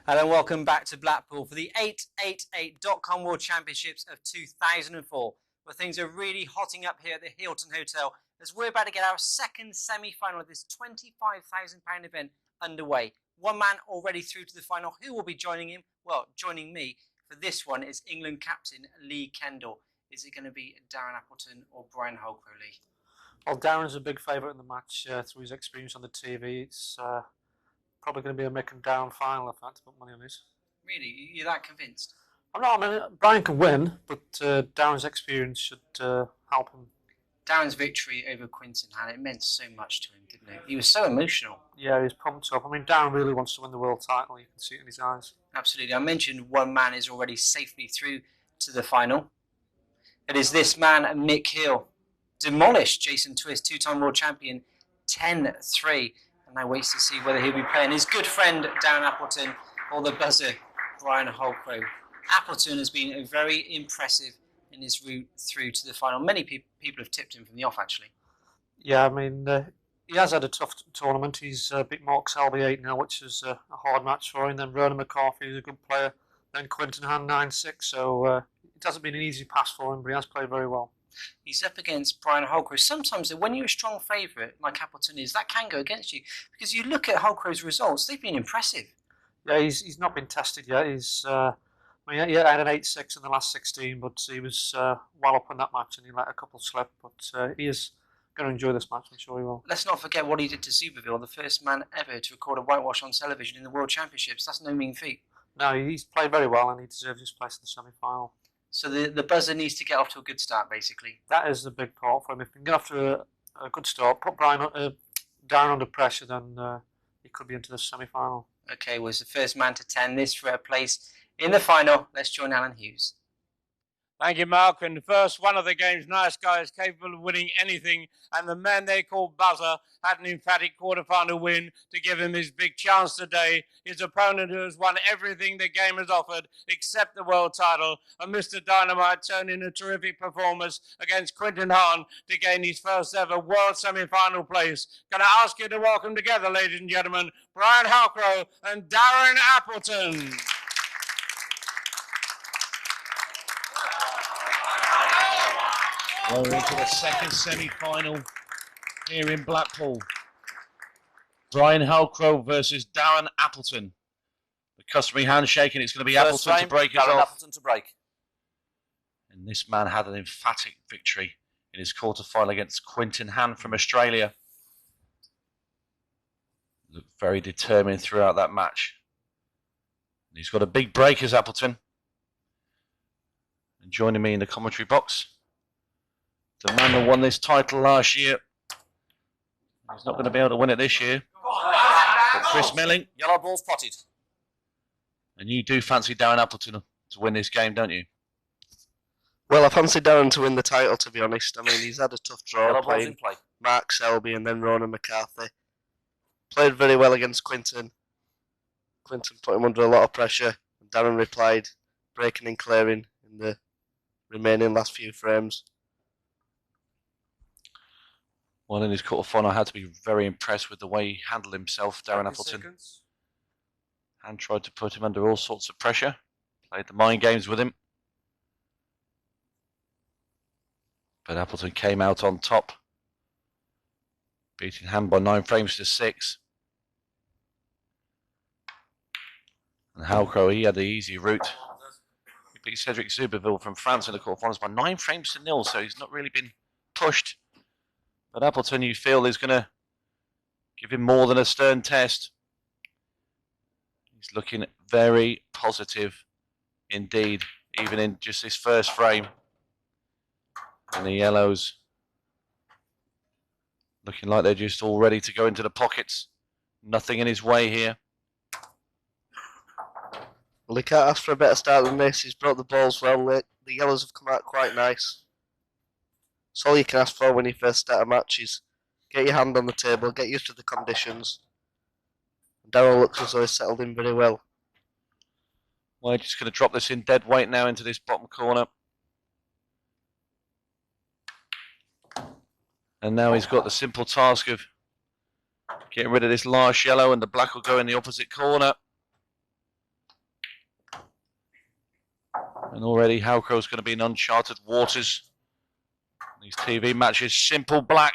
Hello and welcome back to Blackpool for the 888.com World Championships of 2004, where things are really hotting up here at the Hilton Hotel as we're about to get our second semi-final of this £25,000 event underway. One man already through to the final. Who will be joining him? Well, joining me for this one is England captain Lee Kendall. Is it going to be Darren Appleton or Brian Halcrow, Lee? Well, Darren's a big favourite in the match through his experience on the TV. It's probably going to be a Mick and Darren final if I had to put money on it. Really? You're that convinced? I mean, Brian can win, but Darren's experience should help him. Darren's victory over Quinton Han, it meant so much to him, didn't it? He was so emotional. Yeah, he's pumped up. I mean, Darren really wants to win the world title. You can see it in his eyes. Absolutely. I mentioned one man is already safely through to the final. It is this man, Mick Hill. Demolished Jason Twist, two-time world champion, 10-3. And now waits to see whether he'll be playing his good friend, Darren Appleton, or the buzzer, Brian Halcrow. Appleton has been very impressive in his route through to the final. Many people have tipped him from the off, actually. Yeah, I mean, he has had a tough tournament. He's beat Mark Selby 8-0, which is a hard match for him. Then Ronan McCarthy is a good player. Then Quinton Han 9-6. So it hasn't been an easy pass for him, but he has played very well. He's up against Brian Halcrow. Sometimes when you're a strong favourite, like Appleton is, that can go against you. Because you look at Halcrow's results, they've been impressive. Yeah, he's not been tested yet. He's I mean, he had an 8-6 in the last 16, but he was well up in that match and he let a couple slip. But he is going to enjoy this match, I'm sure he will. Let's not forget what he did to Superville, the first man ever to record a whitewash on television in the World Championships. That's no mean feat. No, he's played very well and he deserves his place in the semi-final. So the buzzer needs to get off to a good start, basically. That is the big part for him. If he can get off to a good start, put Darren under pressure, then he could be into the semi-final. Okay, was the first man to 10 this for a place in the final. Let's join Alan Hughes. Thank you, Mark. And the first one of the game's nice guys capable of winning anything. And the man they call Buzzer had an emphatic quarter-final win to give him his big chance today. His opponent who has won everything the game has offered except the world title. And Mr. Dynamite turned in a terrific performance against Quinton Han to gain his first ever world semi-final place. Can I ask you to welcome together, ladies and gentlemen, Brian Halcrow and Darren Appleton. Well, we're into the second semi-final here in Blackpool. Brian Halcrow versus Darren Appleton. The customary handshake, and it's going to be First Appleton to break us Darren off. Appleton to break. And this man had an emphatic victory in his quarter-final against Quinton Han from Australia. Looked very determined throughout that match. And he's got a big break as Appleton. And joining me in the commentary box, the man that won this title last year. He's not going to be able to win it this year. But Chris Milling. Yellow ball spotted. And you do fancy Darren Appleton to win this game, don't you? Well, I fancy Darren to win the title, to be honest. I mean, he's had a tough draw Yellow ball's playing in play. Mark Selby and then Ronan McCarthy. Played very well against Quinton. Quinton put him under a lot of pressure. And Darren replied, breaking and clearing in the remaining last few frames. Well, in his quarter-final, I had to be very impressed with the way he handled himself, Darren Appleton. And tried to put him under all sorts of pressure. Played the mind games with him. But Appleton came out on top. Beating Han by 9 frames to 6. And Halcrow, he had the easy route. He beat Cedric Zuberville from France in the quarterfinals by 9 frames to 0, so he's not really been pushed. But Appleton, you feel, is going to give him more than a stern test. He's looking very positive indeed, even in just this first frame. And the yellows looking like they're just all ready to go into the pockets. Nothing in his way here. Well, he can't ask for a better start than this. He's brought the balls well. The yellows have come out quite nice. It's all you can ask for when you first start a match is get your hand on the table, get used to the conditions. Darryl looks as though he's settled in very well. Well, just going to drop this in dead weight now into this bottom corner. And now he's got the simple task of getting rid of this last yellow, and the black will go in the opposite corner. And already Halcrow's going to be in uncharted waters. These TV matches, simple black.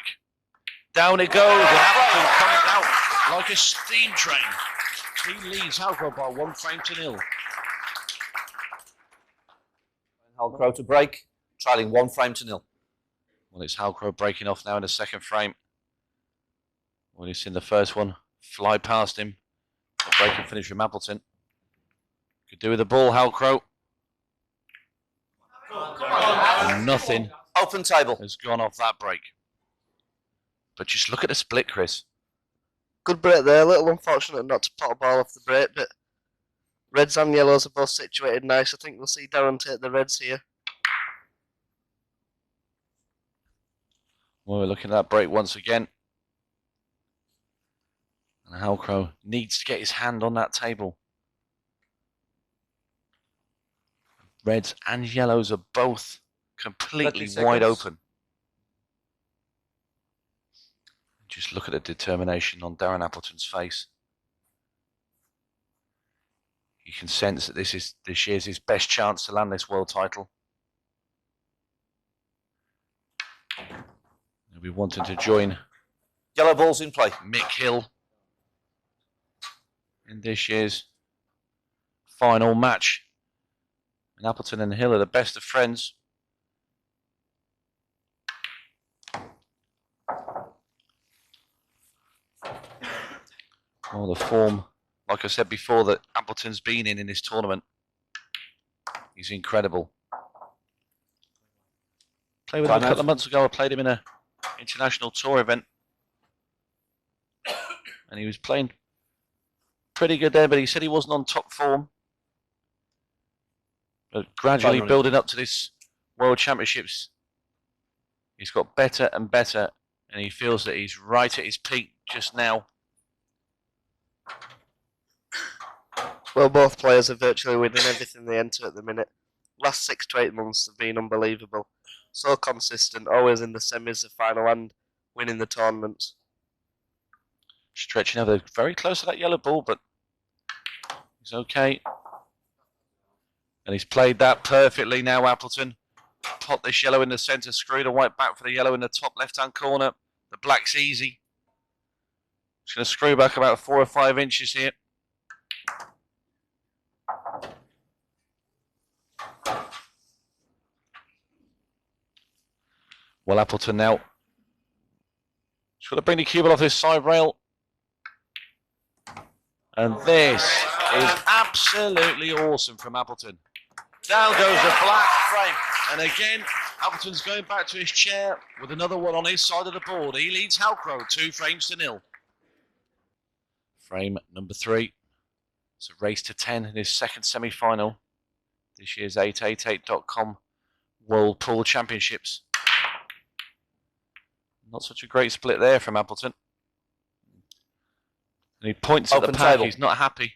Down it goes, and Appleton comes out like a steam train. He leads Halcrow by 1-0. Halcrow to break, trailing 1-0. Well, it's Halcrow breaking off now in the second frame. Well, he's seen the first one fly past him. A break and finish from Appleton. Could do with the ball, Halcrow. And nothing Open table. has gone off that break. But just look at the split, Chris. Good break there. A little unfortunate not to pot a ball off the break, but reds and yellows are both situated nice. I think we'll see Darren take the reds here. Well, we're looking at that break once again. And Halcrow needs to get his hand on that table. Reds and yellows are both completely 30 wide seconds. open. Just look at the determination on Darren Appleton's face. You can sense that this year's his best chance to land this world title. He'll be wanting to join Yellow balls in play. Mick Hill in this year's final match. And Appleton and Hill are the best of friends. Well, the form, like I said before, that Appleton's been in this tournament, he's incredible. Played with him a couple of months ago. I played him in an international tour event, and he was playing pretty good there, but he said he wasn't on top form. But gradually building up to this World Championships, he's got better and better, and he feels that he's right at his peak just now. Well, both players are virtually winning everything they enter at the minute. Last 6 to 8 months have been unbelievable. So consistent, always in the semis, the final, and winning the tournaments. Stretching over very close to that yellow ball, but he's okay. And he's played that perfectly now, Appleton. Pot this yellow in the centre, screw the white back for the yellow in the top left-hand corner. The black's easy. Just going to screw back about 4 or 5 inches here. Well, Appleton now. Just got to bring the cue ball off this side rail. And this is absolutely awesome from Appleton. Down goes the black frame. And again, Appleton's going back to his chair with another one on his side of the board. He leads Halcrow 2-0. Frame number 3. It's a race to 10 in his second semi-final. This year's 888.com World Pool Championships. Not such a great split there from Appleton. And he points at the pack. Table. He's not happy.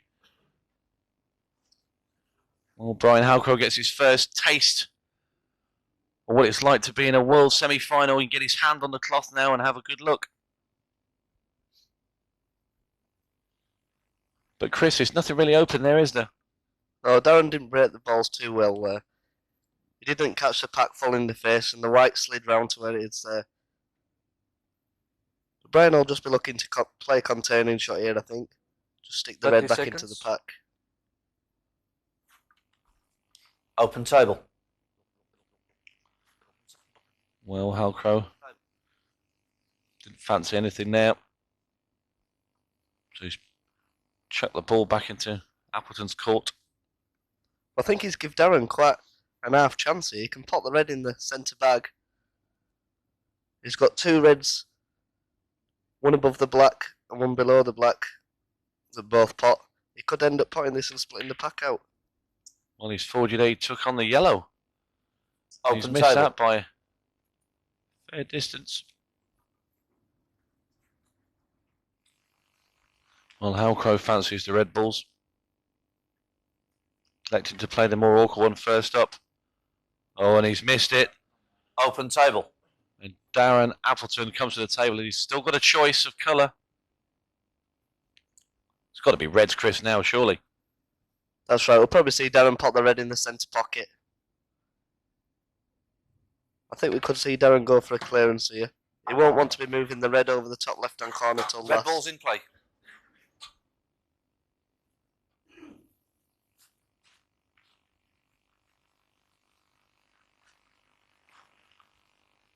Well, Brian Halcrow gets his first taste of what it's like to be in a world semi-final. He can get his hand on the cloth now and have a good look. But Chris, there's nothing really open there, is there? No, Darren didn't break the balls too well there. He didn't catch the pack full in the face, and the white slid round to where it is there. Brian will just be looking to play a containing shot here, I think. Just stick the red back into the pack. Open table. Well, Halcrow didn't fancy anything there. So he's chucked the ball back into Appleton's court. I think he's give Darren quite an half chance here. He can pot the red in the centre bag. He's got 2 reds, one above the black and one below the black, that both pot. He could end up potting this and splitting the pack out. Well, he's forged he took on the yellow. He's Open missed table. that by a fair distance. Well, Halcrow fancies the red balls. Electing to play the more awkward one first up. Oh, and he's missed it. Open table. And Darren Appleton comes to the table and he's still got a choice of colour. It's got to be reds, Chris, now, surely. That's right, we'll probably see Darren pot the red in the centre pocket. I think we could see Darren go for a clearance here. He won't want to be moving the red over the top left-hand corner till Red last. ball's in play.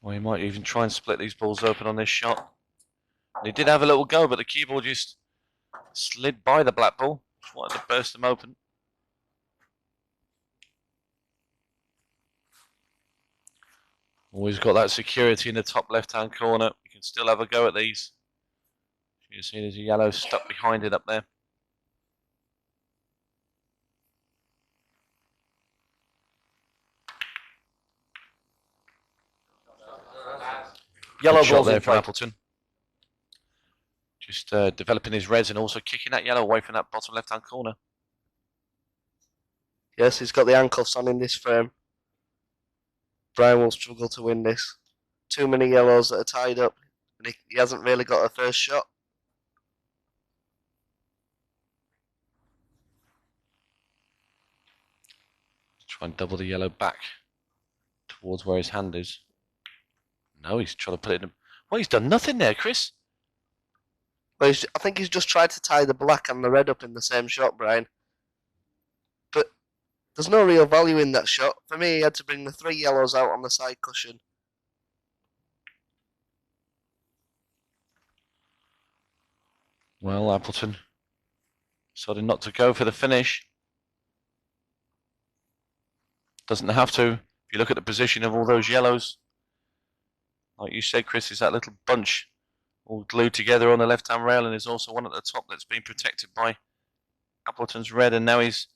Well, he might even try and split these balls open on this shot. He did have a little go, but the cue ball just slid by the black ball. Just wanted to burst them open. Always got that security in the top left-hand corner. You can still have a go at these. You see there's a yellow stuck behind it up there. Yellow Good shot ball's there in for play. Appleton. Just developing his reds and also kicking that yellow away from that bottom left-hand corner. Yes, he's got the handcuffs on in this frame. Brian will struggle to win this. Too many yellows that are tied up, and he hasn't really got a first shot. Try and double the yellow back towards where his hand is. No, he's trying to put it in. Well, he's done nothing there, Chris. Well, I think he's just tried to tie the black and the red up in the same shot, Brian. But there's no real value in that shot. For me, he had to bring the 3 yellows out on the side cushion. Well, Appleton decided not to go for the finish. Doesn't have to. If you look at the position of all those yellows, like you said, Chris, is that little bunch all glued together on the left-hand rail, and there's also one at the top that's been protected by Appleton's red, and now he's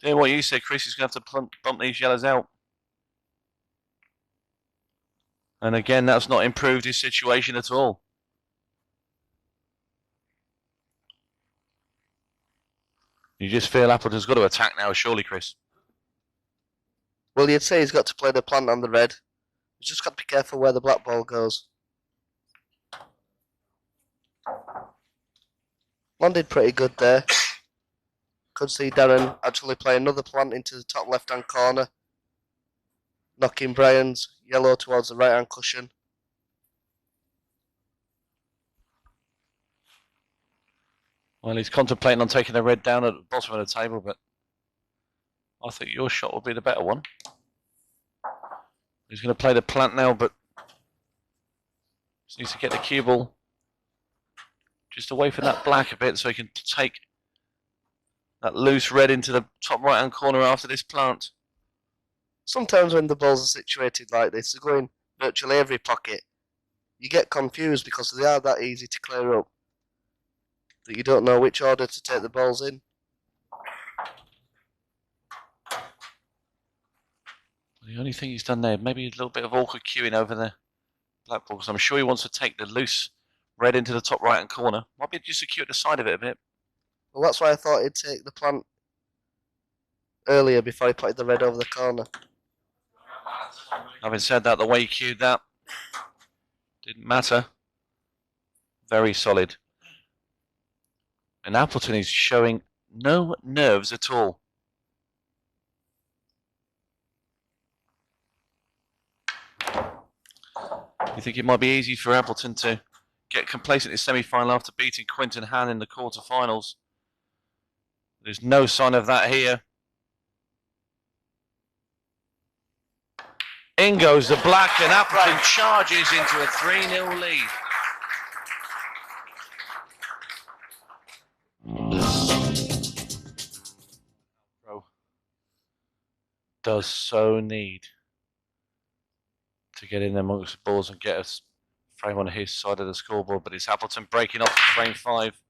doing what you said, Chris. He's going to have to bump these yellows out. And again, that's not improved his situation at all. You just feel Appleton's got to attack now, surely, Chris. Well, you'd say he's got to play the plant on the red. He's just got to be careful where the black ball goes. Landed pretty good there. Could see Darren actually play another plant into the top left-hand corner, knocking Brian's yellow towards the right-hand cushion. Well, he's contemplating on taking the red down at the bottom of the table, but I think your shot will be the better one. He's going to play the plant now, but just needs to get the cue ball just away from that black a bit so he can take that loose red into the top right-hand corner after this plant. Sometimes when the balls are situated like this, they go in virtually every pocket. You get confused because they are that easy to clear up that you don't know which order to take the balls in. The only thing he's done there, maybe a little bit of awkward cueing over the black ball, because I'm sure he wants to take the loose red into the top right-hand corner. Might be just to cue at the side of it a bit. Well, that's why I thought he'd take the plant earlier before he put the red over the corner. Having said that, the way he cued that didn't matter. Very solid. And Appleton is showing no nerves at all. You think it might be easy for Appleton to get complacent in the semi-final after beating Quinton Han in the quarter-finals? There's no sign of that here. In goes the black, and Appleton charges into a 3-0 lead. Does so need to get in amongst the balls and get a frame on his side of the scoreboard, but it's Appleton breaking off in frame 5.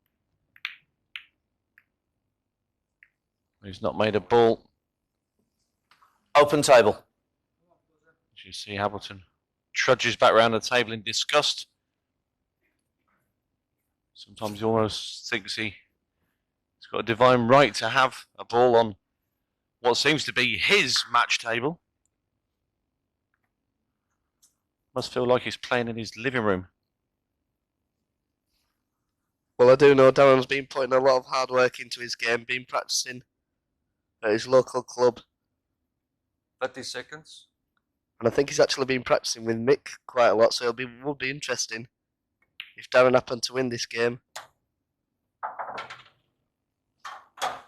He's not made a ball. Open table. As you see, Appleton trudges back around the table in disgust. Sometimes he almost thinks he's got a divine right to have a ball on what seems to be his match table. Must feel like he's playing in his living room. Well, I do know Darren's been putting a lot of hard work into his game, been practicing at his local club. 30 seconds. And I think he's actually been practicing with Mick quite a lot, so would be interesting if Darren happened to win this game.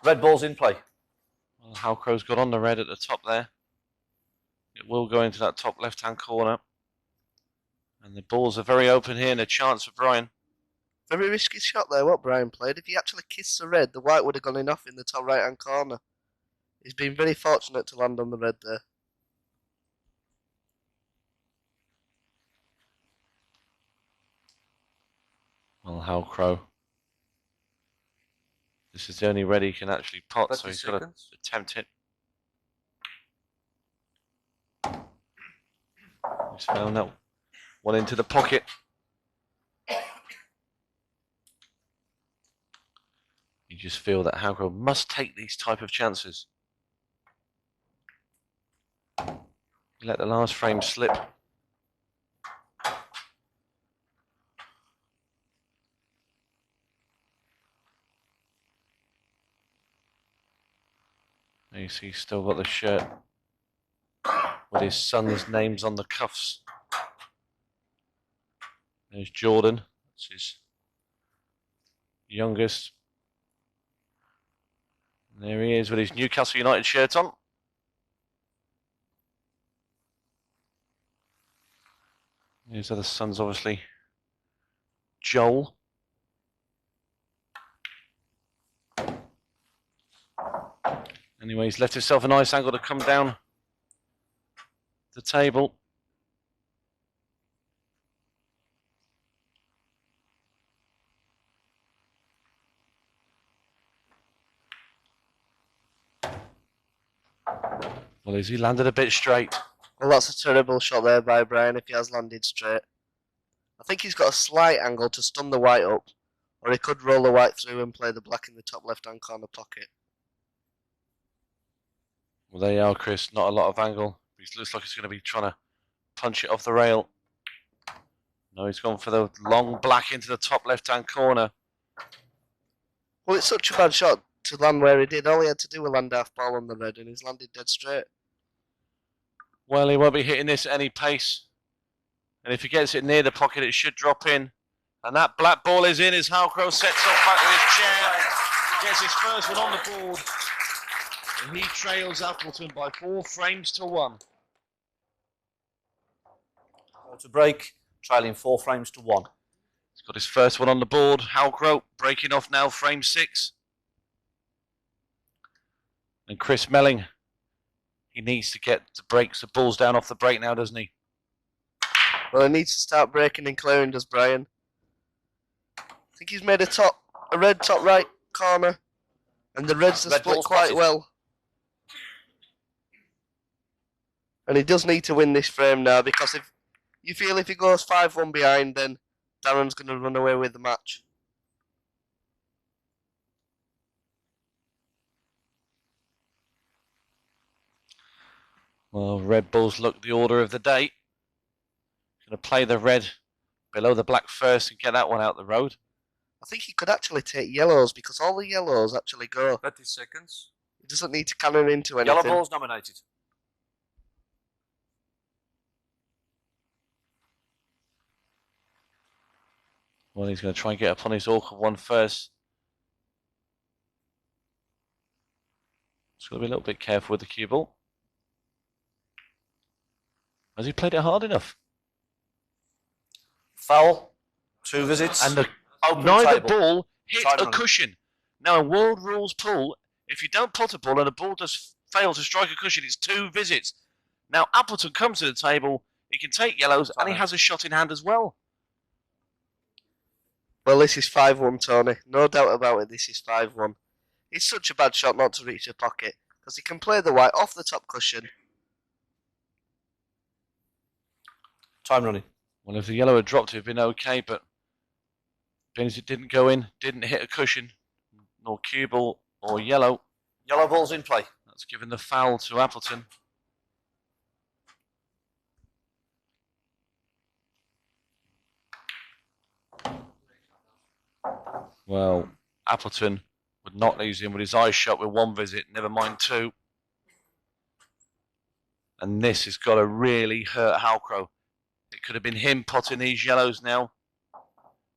Red ball's in play. Well, Halcrow's got on the red at the top there. It will go into that top left-hand corner. And the balls are very open here and a chance for Brian. Very risky shot there, what Brian played. If he actually kissed the red, the white would have gone in off in the top right-hand corner. He's been very fortunate to land on the red there. Well, Halcrow. This is the only red he can actually pot, so he's got to attempt it. He's found that one into the pocket. You just feel that Halcrow must take these type of chances. He let the last frame slip. You see he's still got the shirt with his son's names on the cuffs. There's Jordan, that's his youngest. And there he is with his Newcastle United shirt on. His other son's obviously Joel. Anyway, he's left himself a nice angle to come down the table. Well, has he landed a bit straight? Well, that's a terrible shot there by Brian if he has landed straight. I think he's got a slight angle to stun the white up, or he could roll the white through and play the black in the top left-hand corner pocket. Well, there you are, Chris. Not a lot of angle. He looks like he's going to be trying to punch it off the rail. No, he's gone for the long black into the top left-hand corner. Well, it's such a bad shot to land where he did. All he had to do was land half ball on the red, and he's landed dead straight. Well, he won't be hitting this at any pace. And if he gets it near the pocket, it should drop in. And that black ball is in as Halcrow sets off back with his chair. Gets his first one on the board. And he trails Appleton by 4 frames to 1. To break, trailing 4 frames to 1. He's got his first one on the board. Halcrow breaking off now, frame 6. And Chris Melling, he needs to get the breaks, the balls down off the break now, doesn't he? Well, he needs to start breaking and clearing, does Brian. I think he's made a red top right corner, and the reds are split quite well. And he does need to win this frame now, because if you feel if he goes 5-1 behind, then Darren's going to run away with the match. Well, Red Bulls look the order of the day. Going to play the red below the black first and get that one out the road. I think he could actually take yellows, because all the yellows actually go. 30 seconds. He doesn't need to cannon into anything. Yellow ball's nominated. Well, he's going to try and get up on his awkward one first. He's got to be a little bit careful with the cue ball. Has he played it hard enough? Foul. 2 visits. And Open neither table. ball hit Time a running. cushion. Now, in World Rules pool, if you don't pot a ball and a ball does fail to strike a cushion, it's 2 visits. Now, Appleton comes to the table, he can take yellows, and he has a shot in hand as well. Well, this is 5-1, Tony. No doubt about it, this is 5-1. It's such a bad shot not to reach the pocket, because he can play the white off the top cushion. Time running. Well, if the yellow had dropped, it would have been okay, but being as it didn't go in, didn't hit a cushion, nor cue ball or yellow, Yellow ball's in play. that's given the foul to Appleton. Well, Appleton would not lose him with his eyes shut with 1 visit, never mind 2. And this has got to really hurt Halcrow. It could have been him potting these yellows now.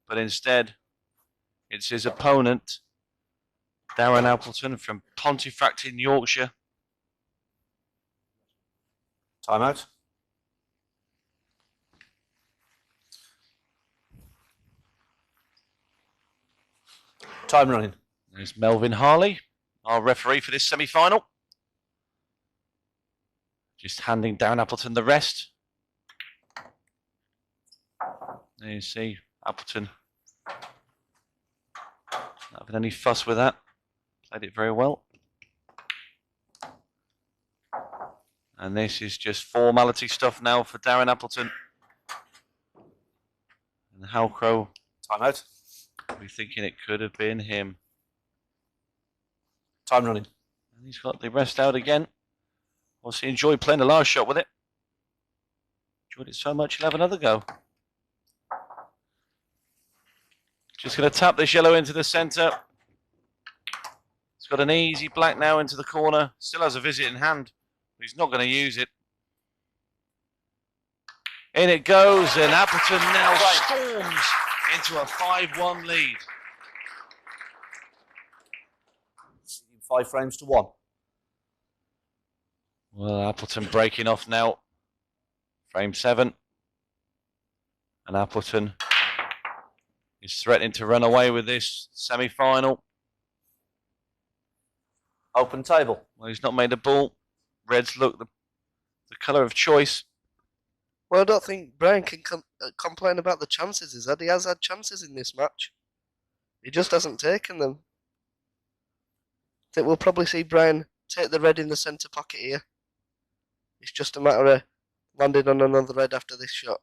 But instead, it's his opponent, Darren Appleton from Pontefract in Yorkshire. Timeout. Time running. There's Melvin Harley, our referee for this semi-final. Just handing Darren Appleton the rest. There you see Appleton not having any fuss with that. Played it very well. And this is just formality stuff now for Darren Appleton. And Halcrow, Timeout. we're thinking it could have been him. Time running. And he's got the rest out again. Obviously enjoyed playing the last shot with it. Enjoyed it so much he'll have another go. Just going to tap this yellow into the centre. It's got an easy black now into the corner. Still has a visit in hand. But he's not going to use it. In it goes, and Appleton now storms into a 5-1 lead. 5 frames to 1. Well, Appleton breaking off now. Frame 7. And Appleton is threatening to run away with this semi-final. Open table. Well, he's not made a ball. Reds look the colour of choice. Well, I don't think Brian can complain about the chances he's had. He has had chances in this match. He just hasn't taken them. I think we'll probably see Brian take the red in the centre pocket here. It's just a matter of landing on another red after this shot.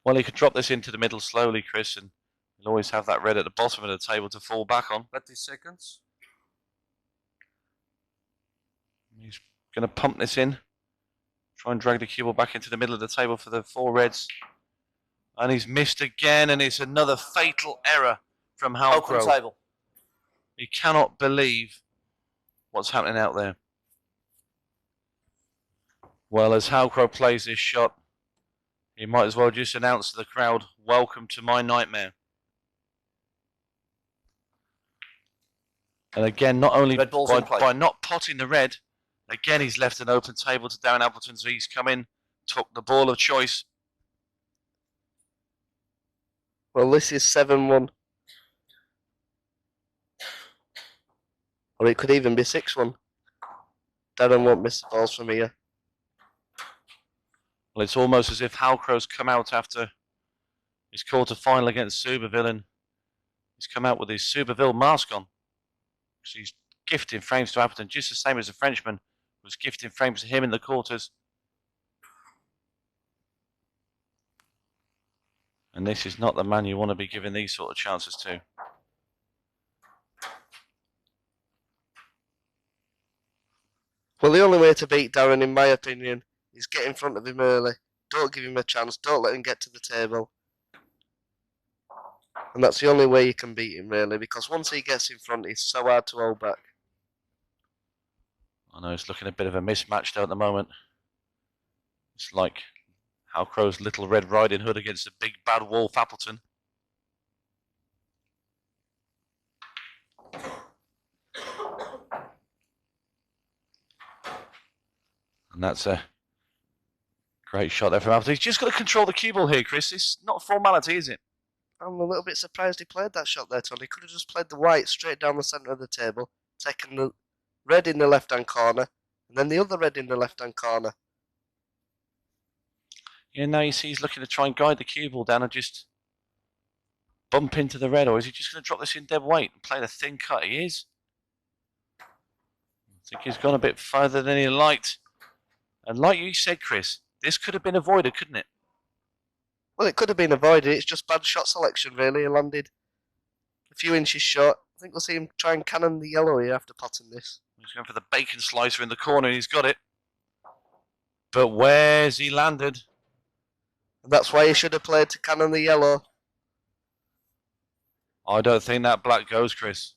Well, he could drop this into the middle slowly, Chris, and he'll always have that red at the bottom of the table to fall back on. 30 seconds. He's going to pump this in. Try and drag the cue ball back into the middle of the table for the 4 reds. And he's missed again, and it's another fatal error from Open Halcrow. table. He cannot believe what's happening out there. Well, as Halcrow plays this shot, he might as well just announce to the crowd, welcome to my nightmare. And again, not only by not potting the red, again he's left an open table to Darren Appleton, so he's come in, took the ball of choice. Well, this is 7-1. Or it could even be 6-1. Darren won't miss the balls from here. Well, it's almost as if Halcrow's come out after his quarter-final against Superville, and he's come out with his Superville mask on. So he's gifting frames to Appleton, just the same as the Frenchman was gifting frames to him in the quarters. And this is not the man you want to be giving these sort of chances to. Well, the only way to beat Darren, in my opinion, is get in front of him early. Don't give him a chance. Don't let him get to the table. And that's the only way you can beat him, really, because once he gets in front, he's so hard to hold back. I know it's looking a bit of a mismatch though at the moment. It's like Halcrow's Little Red Riding Hood against the big bad wolf Appleton. And that's a great shot there from Appleton. He's just got to control the cue ball here, Chris. It's not a formality, is it? I'm a little bit surprised he played that shot there, Tony. He could have just played the white straight down the centre of the table, taken the red in the left-hand corner, and then the other red in the left-hand corner. Yeah, now you see he's looking to try and guide the cue ball down and just bump into the red, or is he just going to drop this in dead weight and play the thin cut? He is. I think he's gone a bit further than he liked. And like you said, Chris, this could have been avoided, couldn't it? Well, it could have been avoided. It's just bad shot selection, really. He landed a few inches short. I think we'll see him try and cannon the yellow here after potting this. He's going for the bacon slicer in the corner, and he's got it. But where's he landed? And that's why he should have played to cannon the yellow. I don't think that black goes, Chris.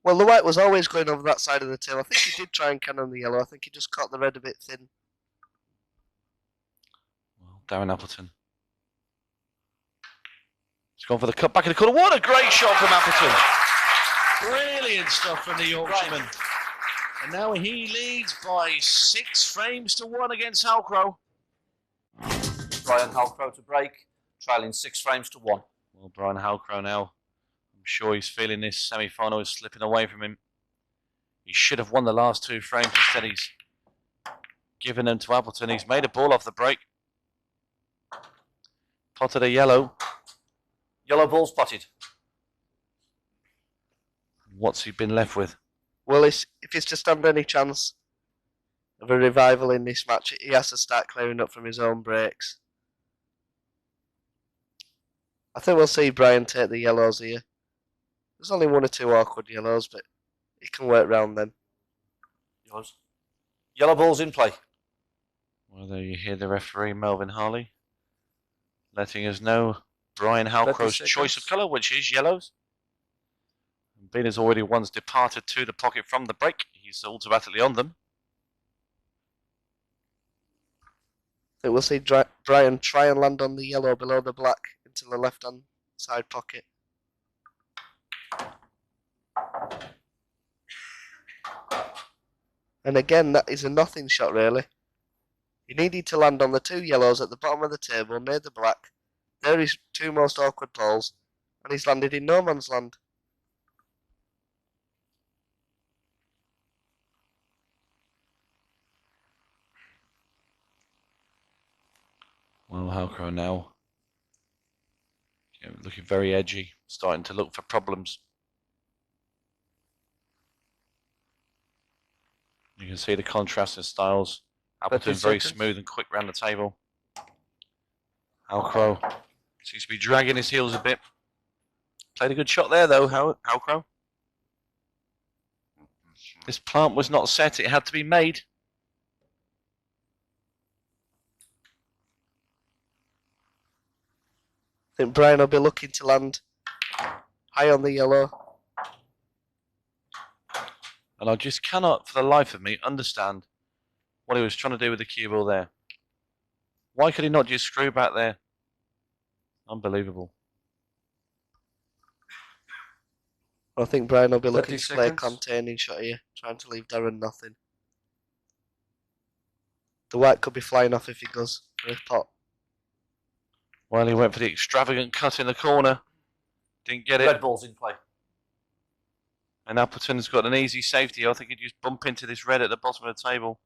Well, the white was always going over that side of the table. I think he did try and cannon the yellow. I think he just caught the red a bit thin. Well, Darren Appleton. He's gone for the cut back in the corner. What a great shot from Appleton. Brilliant stuff from the Yorkshireman. And now he leads by 6 frames to 1 against Halcrow. Brian Halcrow to break, trailing 6 frames to 1. Well, Brian Halcrow now, I'm sure he's feeling this semi-final is slipping away from him. He should have won the last 2 frames. Instead, he's given them to Appleton. He's made a ball off the break. Potted a yellow. Yellow ball spotted. What's he been left with? Well, if he's to stand any chance of a revival in this match, he has to start clearing up from his own breaks. I think we'll see Brian take the yellows here. There's only 1 or 2 awkward yellows, but he can work round them. Yellows. Yellow ball's in play. Well, there you hear the referee, Melvin Harley, letting us know Brian Halcrow's choice of colour, which is yellows. Bean has already once departed to the pocket from the break. He's automatically on them. I think we'll see Brian try and land on the yellow below the black into the left-hand side pocket. And again, that is a nothing shot, really. He needed to land on the 2 yellows at the bottom of the table near the black. There are his 2 most awkward balls, and he's landed in no man's land. Well, Halcrow now looking very edgy, starting to look for problems. You can see the contrast in styles. Appleton very smooth and quick round the table. Halcrow seems to be dragging his heels a bit. Played a good shot there though, Halcrow. This plant was not set, it had to be made. I think Brian will be looking to land high on the yellow. And I just cannot, for the life of me, understand what he was trying to do with the cue ball there. Why could he not just screw back there? Unbelievable. I think Brian will be looking to play a containing shot here, trying to leave Darren nothing. The white could be flying off if he goes for a pot. Well, he went for the extravagant cut in the corner. Didn't get it. Red ball's in play. And Appleton's got an easy safety. I think he'd just bump into this red at the bottom of the table.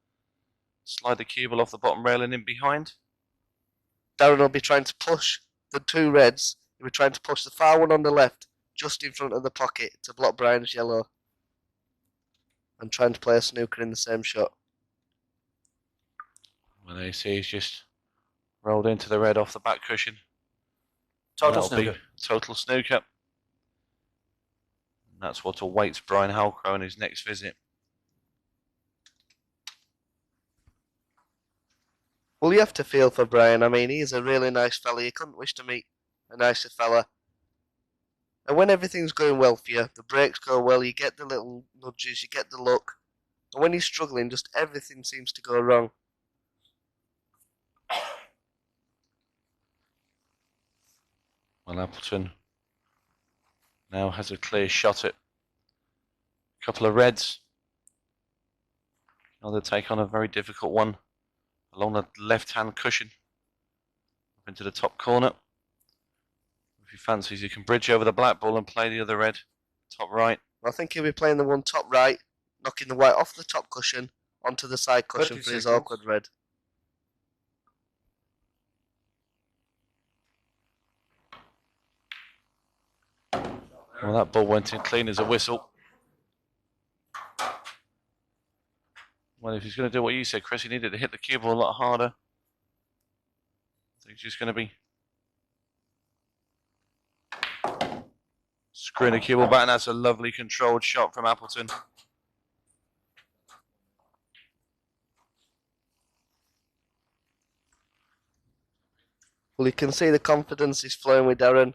Slide the cue ball off the bottom rail and in behind. Darren will be trying to push the 2 reds. He'll be trying to push the far one on the left, just in front of the pocket, to block Brian's yellow. And trying to play a snooker in the same shot. Well, there you see he's just rolled into the red off the back cushion. Total snooker. Total snooker. And that's what awaits Brian Halcrow in his next visit. Well, you have to feel for Brian. I mean, he's a really nice fella. You couldn't wish to meet a nicer fella. And when everything's going well for you, the breaks go well, you get the little nudges, you get the look. And when he's struggling, just everything seems to go wrong. Well, Appleton now has a clear shot at a couple of reds. Now they take on a very difficult one along the left-hand cushion up into the top corner. If he fancies, he can bridge over the black ball and play the other red, top right. I think he'll be playing the one top right, knocking the white off the top cushion onto the side cushion for his awkward red. Well, that ball went in clean as a whistle. Well, if he's going to do what you said, Chris, he needed to hit the cue ball a lot harder. I think he's just going to be screwing the cue ball back, and that's a lovely controlled shot from Appleton. Well, you can see the confidence is flowing with Darren.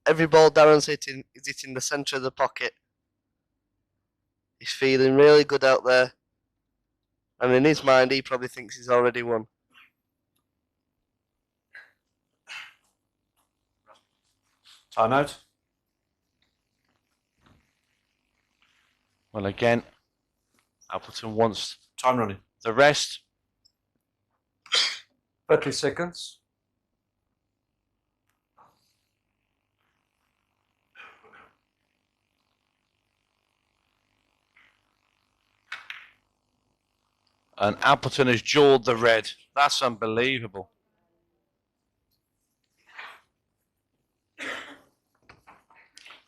every ball Darren's hitting is hitting the centre of the pocket. He's feeling really good out there. And in his mind, he probably thinks he's already won. Timeout. Well, again, Appleton wants Time running. the rest. 30 seconds. And Appleton has jawed the red. That's unbelievable.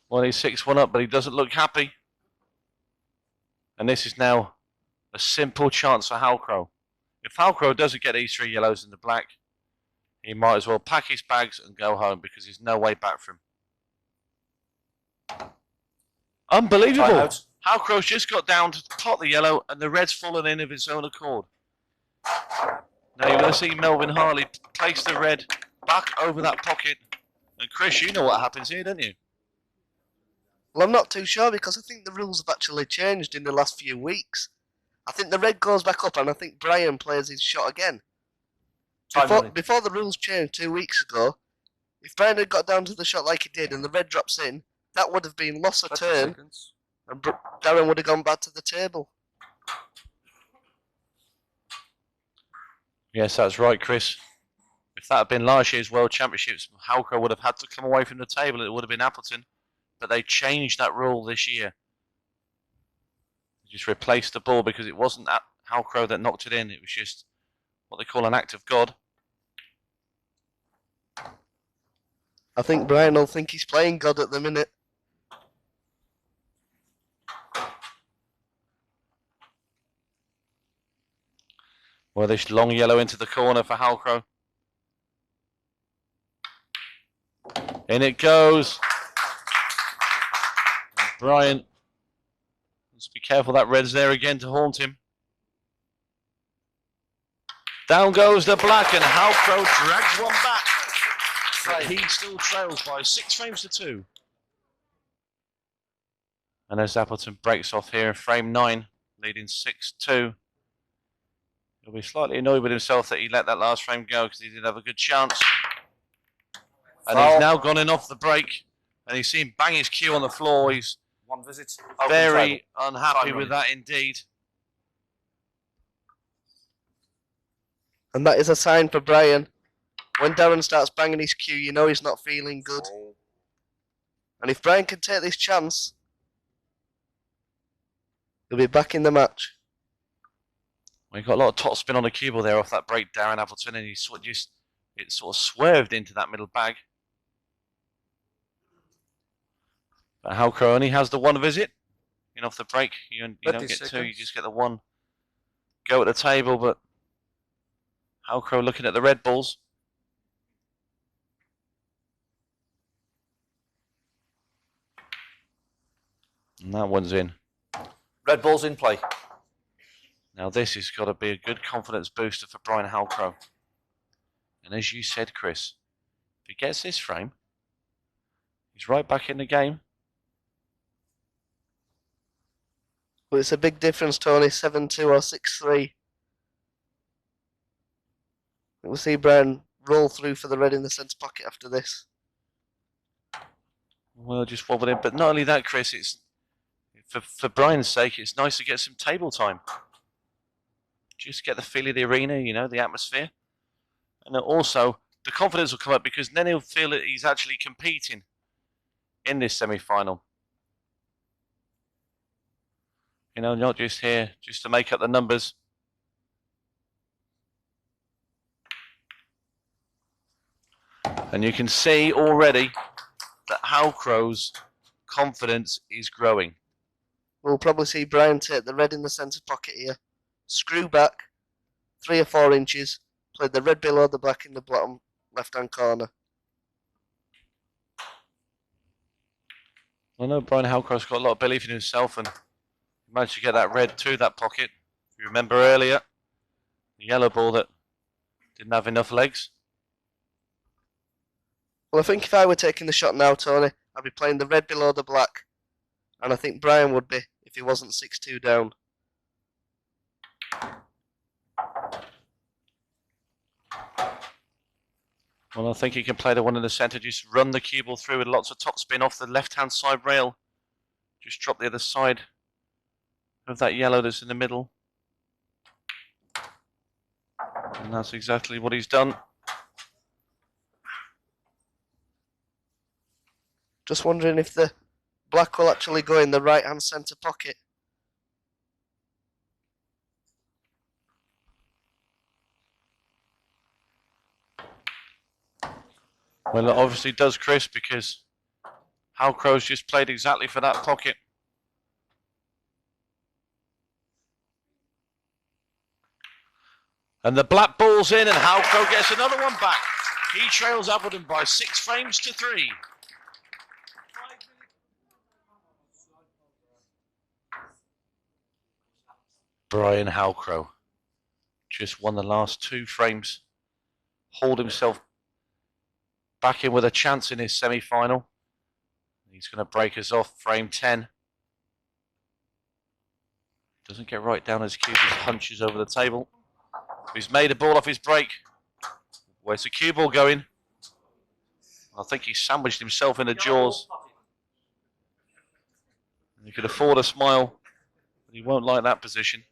Well, he's 6-1 up, but he doesn't look happy. And this is now a simple chance for Halcrow. If Halcrow doesn't get these 3 yellows and the black, he might as well pack his bags and go home because there's no way back for him. Unbelievable. Timeout. Halcrow's just got down to pot the yellow and the red's fallen in of its own accord. Now you're going to see Melvin Harley place the red back over that pocket. And Chris, you know what happens here, don't you? Well, I'm not too sure because I think the rules have actually changed in the last few weeks. I think the red goes back up and I think Brian plays his shot again. Before the rules changed 2 weeks ago, if Brian had got down to the shot like he did and the red drops in, that would have been lost a turn Seconds. and Darren would have gone back to the table. Yes, that's right, Chris. If that had been last year's World Championships, Halcrow would have had to come away from the table. It would have been Appleton. But they changed that rule this year. They just replaced the ball because it wasn't Halcrow that knocked it in. It was just what they call an act of God. I think Brian will think he's playing God at the minute. Well, this long yellow into the corner for Halcrow. In it goes. And Brian, let's be careful, that red's there again to haunt him. Down goes the black and Halcrow drags one back. But he still trails by 6 frames to 2. And as Appleton breaks off here in frame 9, leading 6-2. He'll be slightly annoyed with himself that he let that last frame go because he did have a good chance. And he's now gone in off the break. And he's seen bang his cue on the floor. He's One visit. very unhappy with that indeed. And that is a sign for Brian. When Darren starts banging his cue, you know he's not feeling good. And if Brian can take this chance, he'll be back in the match. Well, he got a lot of top spin on the keyboard there off that break, Darren Appleton, and he sort of swerved into that middle bag. But Halcrow only has the one visit. You know, off the break, you don't get 2, you just get the one go at the table. But Halcrow looking at the red balls. And that one's in. Red ball's in play. Now this has got to be a good confidence booster for Brian Halcrow. And as you said, Chris, if he gets this frame, he's right back in the game. But it's a big difference, Tony, 7-2 or 6-3. We'll see Brian roll through for the red in the centre pocket after this. Well, just wobbled in. But not only that, Chris, it's for Brian's sake, it's nice to get some table time. Just get the feel of the arena, you know, the atmosphere. And then also, the confidence will come up because then he'll feel that he's actually competing in this semi-final. You know, not just here, just to make up the numbers. And you can see already that Halcrow's confidence is growing. We'll probably see Brian take the red in the centre pocket here. Screw back 3 or 4 inches. Play the red below the black in the bottom left-hand corner. I know Brian Halcrow's got a lot of belief in himself and he managed to get that red to that pocket. If you remember earlier, the yellow ball that didn't have enough legs. Well, I think if I were taking the shot now, Tony, I'd be playing the red below the black. And I think Brian would be if he wasn't 6-2 down. Well, I think he can play the one in the centre. Just run the cue ball through with lots of topspin off the left-hand side rail. Just drop the other side of that yellow that's in the middle. And that's exactly what he's done. Just wondering if the black will actually go in the right-hand centre pocket. Well, it obviously does, Chris, because Halcrow's just played exactly for that pocket. And the black ball's in, and Halcrow gets another one back. He trails Appleton by 6 frames to 3. Brian Halcrow just won the last 2 frames. Hauled himself back in with a chance in his semi-final. He's going to break us off frame 10. Doesn't get right down as cue, just hunches over the table. He's made a ball off his break. Where's the cue ball going? I think he sandwiched himself in the jaws. He could afford a smile, but he won't like that position.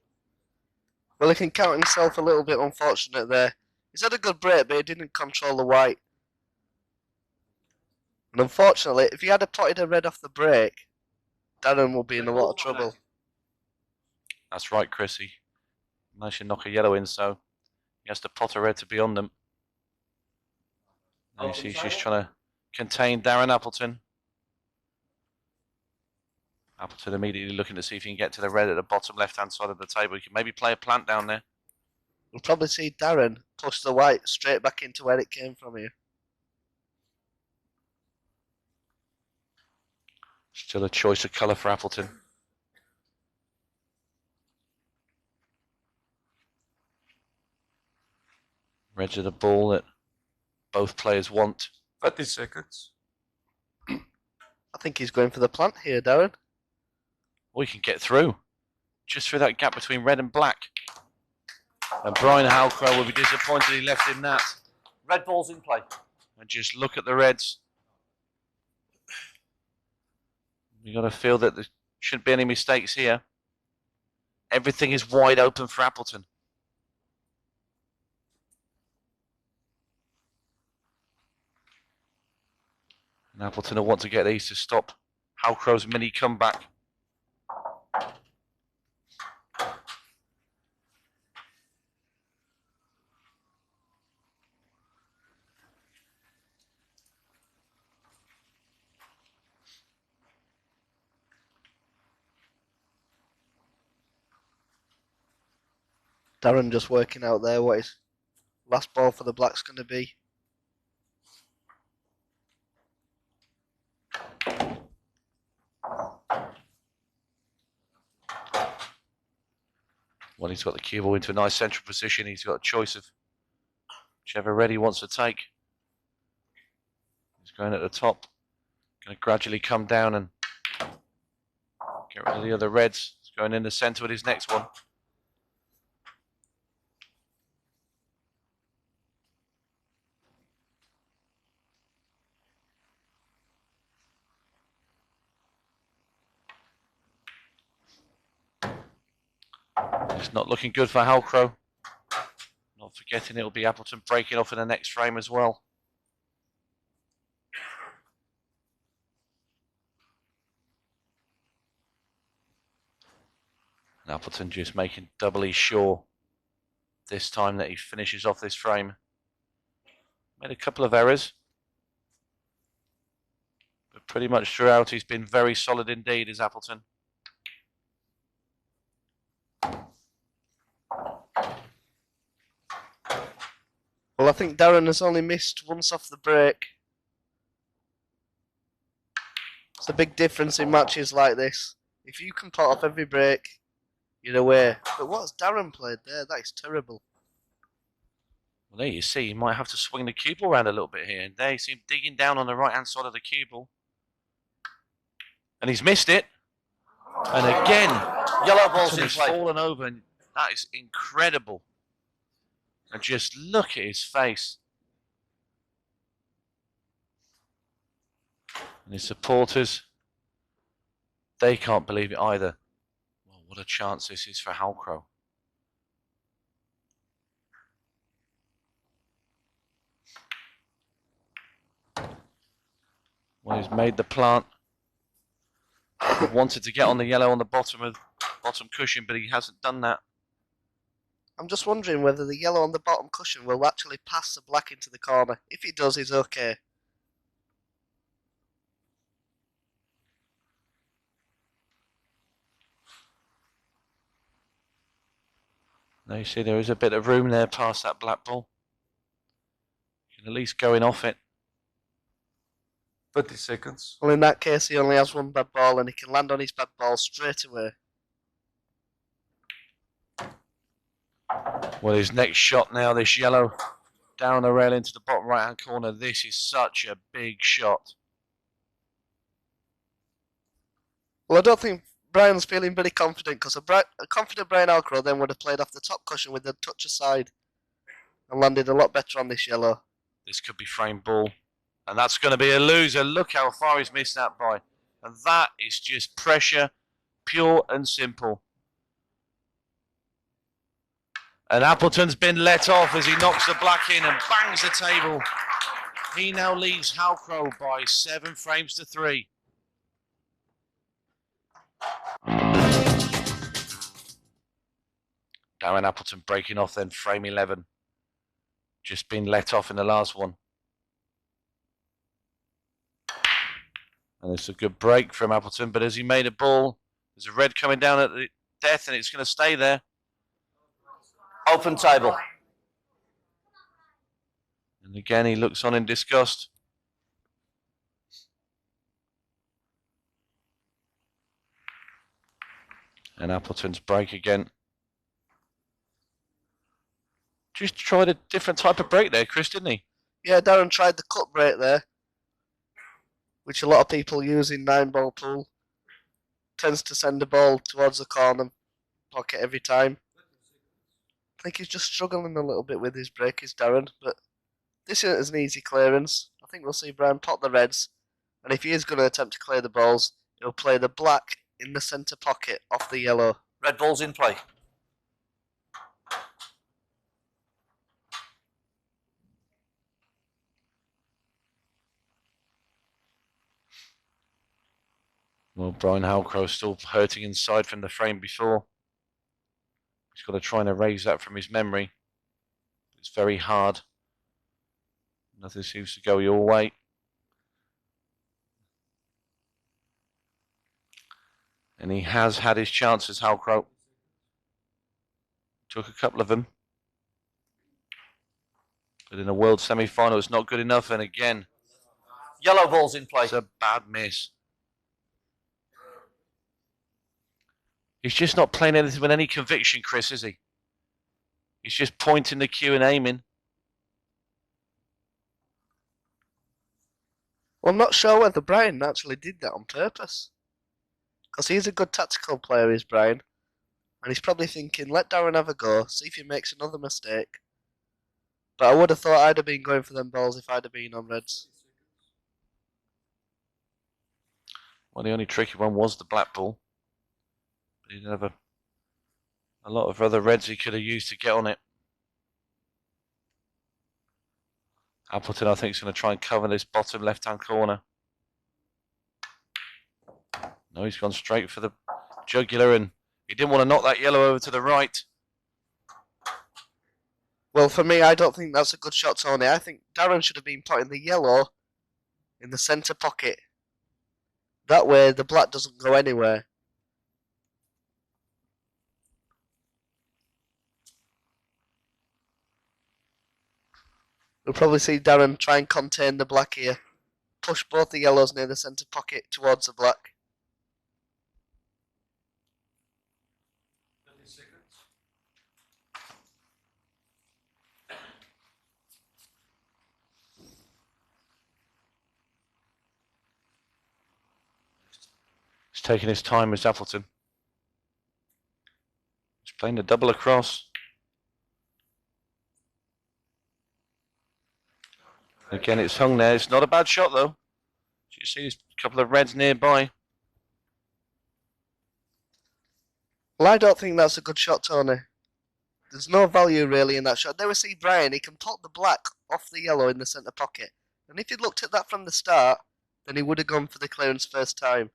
Well, he can count himself a little bit unfortunate there. He's had a good break, but he didn't control the white. And unfortunately, if he had potted a red off the break, Darren would be in a lot of trouble. That's right, Chrissy. Managed to knock a yellow in, so he has to pot a red to be on them. And he's just trying to contain Darren Appleton. Appleton immediately looking to see if he can get to the red at the bottom left-hand side of the table. He can maybe play a plant down there. We'll probably see Darren push the white straight back into where it came from here. Still a choice of colour for Appleton. Red's are the ball that both players want. 30 seconds. I think he's going for the plant here, Darren. Well, he can get through. Just through that gap between red and black. And Brian Halcrow will be disappointed he left in that. Red ball's in play. And just look at the reds. You've got to feel that there shouldn't be any mistakes here. Everything is wide open for Appleton. And Appleton will want to get these to stop Halcrow's mini comeback. Darren just working out there what his last ball for the black's going to be. Well, he's got the cue ball into a nice central position. He's got a choice of whichever red he wants to take. He's going at the top. Going to gradually come down and get rid of the other reds. He's going in the centre with his next one. It's not looking good for Halcrow. Not forgetting it'll be Appleton breaking off in the next frame as well. And Appleton just making doubly sure this time that he finishes off this frame. Made a couple of errors. But pretty much throughout he's been very solid indeed, is Appleton. Well, I think Darren has only missed once off the break. It's a big difference in matches like this. If you can pot off every break, you're away. But what's Darren played there? That is terrible. Well, there you see, he might have to swing the cue ball around a little bit here. And there you see him digging down on the right-hand side of the cue ball. And he's missed it. And again, Yellow balls in he's play. fallen over. And that is incredible. And just look at his face. And his supporters, they can't believe it either. Well, what a chance this is for Halcrow. Well, he's made the plant. He wanted to get on the yellow on the bottom cushion, but he hasn't done that. I'm just wondering whether the yellow on the bottom cushion will actually pass the black into the corner. If it does, he's okay. Now you see there is a bit of room there past that black ball. You can at least go in off it. 30 seconds. Well, in that case, he only has one bad ball and he can land on his bad ball straight away. Well, his next shot now, this yellow, down the rail into the bottom right-hand corner. This is such a big shot. Well, I don't think Brian's feeling very confident because a confident Brian Halcrow then would have played off the top cushion with a touch aside and landed a lot better on this yellow. This could be frame ball. And that's going to be a loser. Look how far he's missed that by. And that is just pressure, pure and simple. And Appleton's been let off as he knocks the black in and bangs the table. He now leads Halcrow by 7 frames to 3. Darren Appleton breaking off then, frame 11. Just been let off in the last one. And it's a good break from Appleton, but as he made a ball, there's a red coming down at the death and it's going to stay there. Open table. And again, he looks on in disgust. And Appleton's break again. Just tried a different type of break there, Chris, didn't he? Yeah, Darren tried the cut break there, which a lot of people use in 9-ball pool. Tends to send the ball towards the corner pocket every time. I think he's just struggling a little bit with his break, is Darren, but this isn't an easy clearance. I think we'll see Brian pot the reds, and if he is going to attempt to clear the balls, he'll play the black in the centre pocket off the yellow. Red balls in play. Well, Brian Halcrow still hurting inside from the frame before. He's got to try and erase that from his memory. It's very hard. Nothing seems to go your way. And he has had his chances, Halcrow. Took a couple of them. But in a world semi-final, it's not good enough. And again, Yellow balls in play. it's a bad miss. He's just not playing anything with any conviction, Chris, is he? He's just pointing the cue and aiming. Well, I'm not sure whether Brian actually did that on purpose. Because he's a good tactical player, is Brian. And he's probably thinking, let Darren have a go, see if he makes another mistake. But I would have thought I'd have been going for them balls if I'd have been on reds. Well, the only tricky one was the black ball. But he didn't have a lot of other reds he could have used to get on it. Appleton, I think, is going to try and cover this bottom left-hand corner. No, he's gone straight for the jugular, and he didn't want to knock that yellow over to the right. Well, for me, I don't think that's a good shot, Tony. I think Darren should have been putting the yellow in the centre pocket. That way, the black doesn't go anywhere. We'll probably see Darren try and contain the black here. Push both the yellows near the centre pocket towards the black. 30 seconds. Just taking his time is Appleton. He's playing the double across. Again, it's hung there. It's not a bad shot, though. You see there's a couple of reds nearby. Well, I don't think that's a good shot, Tony. There's no value really in that shot. There we see Brian. He can pot the black off the yellow in the centre pocket. And if he'd looked at that from the start, then he would have gone for the clearance first time.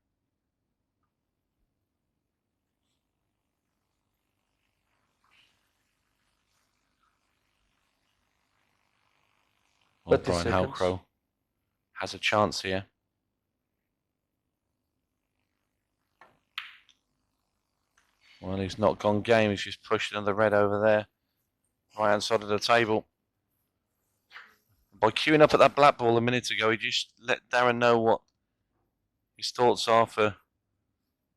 Well, Brian Halcrow has a chance here. Well, he's not gone game. He's just pushed another red over there. Right hand side of the table. By queuing up at that black ball a minute ago, he just let Darren know what his thoughts are for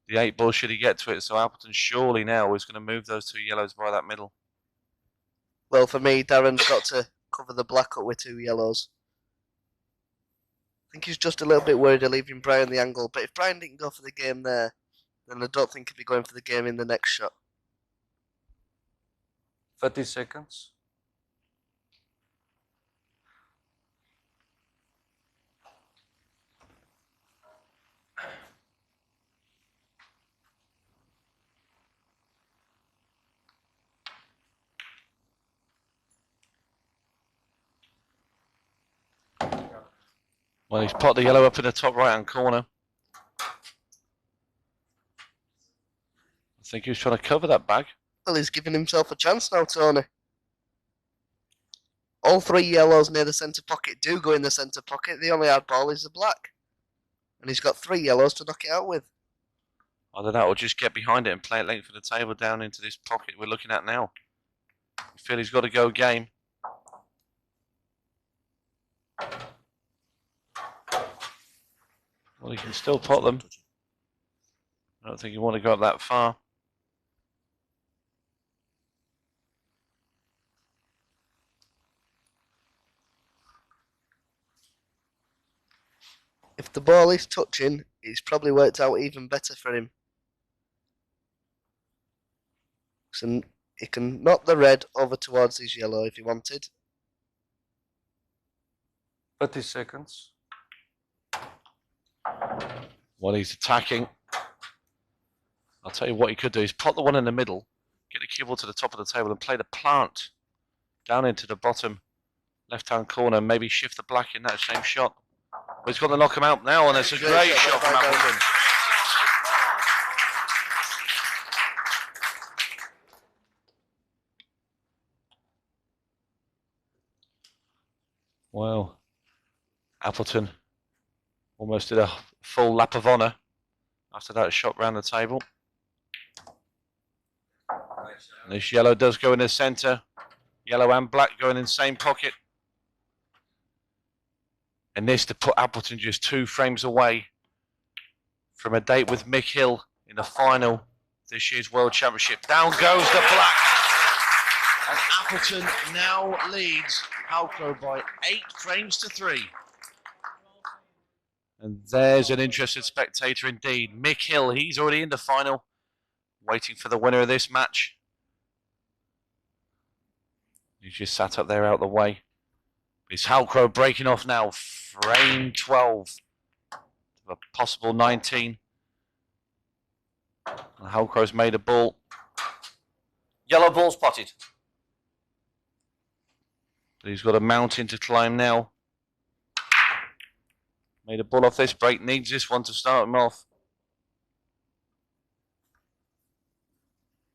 the 8 ball should he get to it. So Appleton surely now is going to move those 2 yellows by that middle. Well, for me, Darren's got to cover the black up with 2 yellows. I think he's just a little bit worried of leaving Brian the angle. But if Brian didn't go for the game there, then I don't think he'd be going for the game in the next shot. 30 seconds. Well, he's popped the yellow up in the top right-hand corner. I think he was trying to cover that bag. Well, he's giving himself a chance now, Tony. All 3 yellows near the centre pocket do go in the centre pocket. The only hard ball is the black. And he's got 3 yellows to knock it out with. Either that or just get behind it and play it length of the table down into this pocket we're looking at now. I feel he's got to go game. Well, he can still pot them. I don't think you want to go up that far. If the ball is touching, it's probably worked out even better for him. So he can knock the red over towards his yellow if he wanted. 30 seconds. Well, he's attacking. I'll tell you what he could do is pot the one in the middle, get the cue ball to the top of the table and play the plant down into the bottom left-hand corner, maybe shift the black in that same shot. But he's got to knock him out now, and it's a great shot from Appleton. Well, Appleton almost did a full lap of honour after that shot round the table. And this yellow does go in the centre. Yellow and black go in the same pocket. And this to put Appleton just 2 frames away from a date with Mick Hill in the final of this year's World Championship. Down goes the black. And Appleton now leads Halcrow by 8 frames to 3. And there's an interested spectator indeed. Mick Hill, he's already in the final, waiting for the winner of this match. He's just sat up there out the way. It's Halcrow breaking off now. Frame 12 to a possible 19. And Halcrow's made a ball. Yellow ball spotted. But he's got a mountain to climb now. Made a ball off this break. Needs this one to start him off.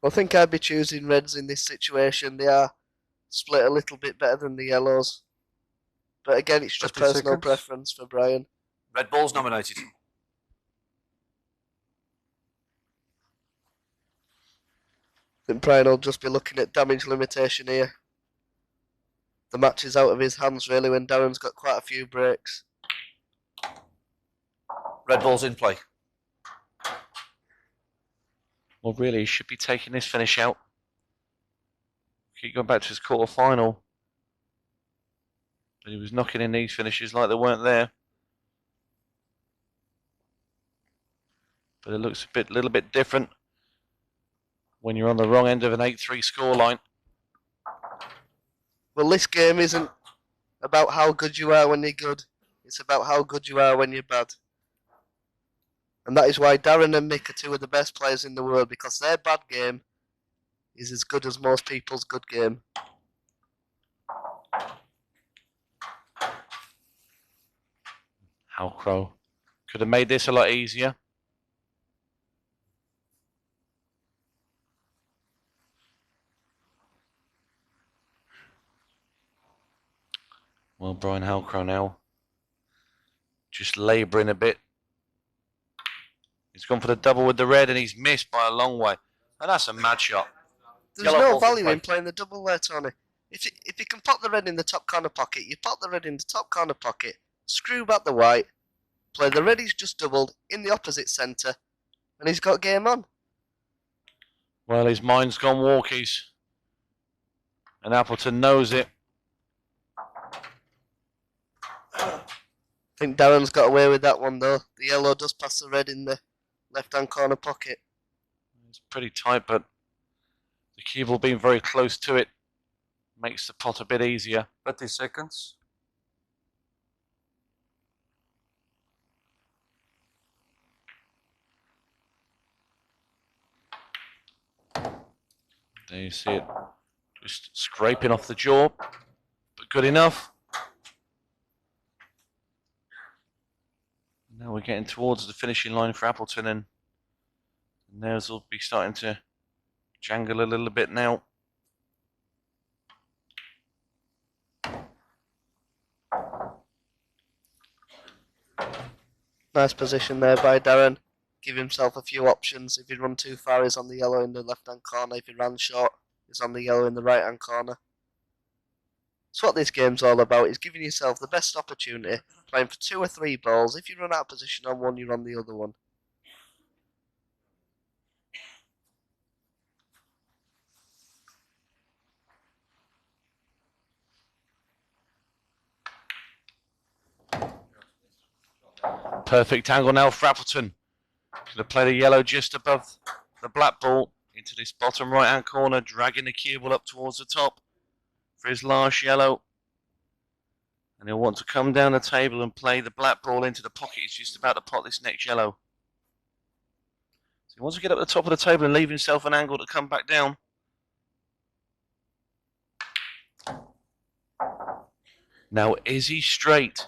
I think I'd be choosing reds in this situation. They are split a little bit better than the yellows. But again, it's just personal preference for Brian. Red ball's nominated. I think Brian will just be looking at damage limitation here. The match is out of his hands really when Darren's got quite a few breaks. Red ball's in play. Well, really, he should be taking this finish out. Keep going back to his quarter final. But he was knocking in these finishes like they weren't there. But it looks a little bit different when you're on the wrong end of an 8-3 scoreline. Well, this game isn't about how good you are when you're good. It's about how good you are when you're bad. And that is why Darren and Mick are two of the best players in the world, because their bad game is as good as most people's good game. Halcrow could have made this a lot easier. Well, Brian Halcrow now just labouring a bit. He's gone for the double with the red and he's missed by a long way. And that's a mad shot. There's no value in playing the double there, Tony. If you can pop the red in the top corner pocket, you pop the red in the top corner pocket, screw back the white, play the red he's just doubled in the opposite centre, and he's got game on. Well, his mind's gone walkies. And Appleton knows it. I think Darren's got away with that one though. The yellow does pass the red in the left-hand corner pocket. It's pretty tight, but the cue ball being very close to it makes the pot a bit easier. 30 seconds. There you see it, just scraping off the jaw, but good enough. Now we're getting towards the finishing line for Appleton, and the nails will be starting to jangle a little bit now. Nice position there by Darren. Give himself a few options. If he run too far, he's on the yellow in the left-hand corner. If he ran short, he's on the yellow in the right-hand corner. That's what this game's all about, is giving yourself the best opportunity, playing for 2 or 3 balls. If you run out of position on one, you're on the other one. Perfect angle now for Appleton. Going to play the yellow just above the black ball into this bottom right-hand corner, dragging the cue ball up towards the top for his last yellow. And he'll want to come down the table and play the black ball into the pocket. He's just about to pot this next yellow. So he wants to get up the top of the table and leave himself an angle to come back down. Now, is he straight?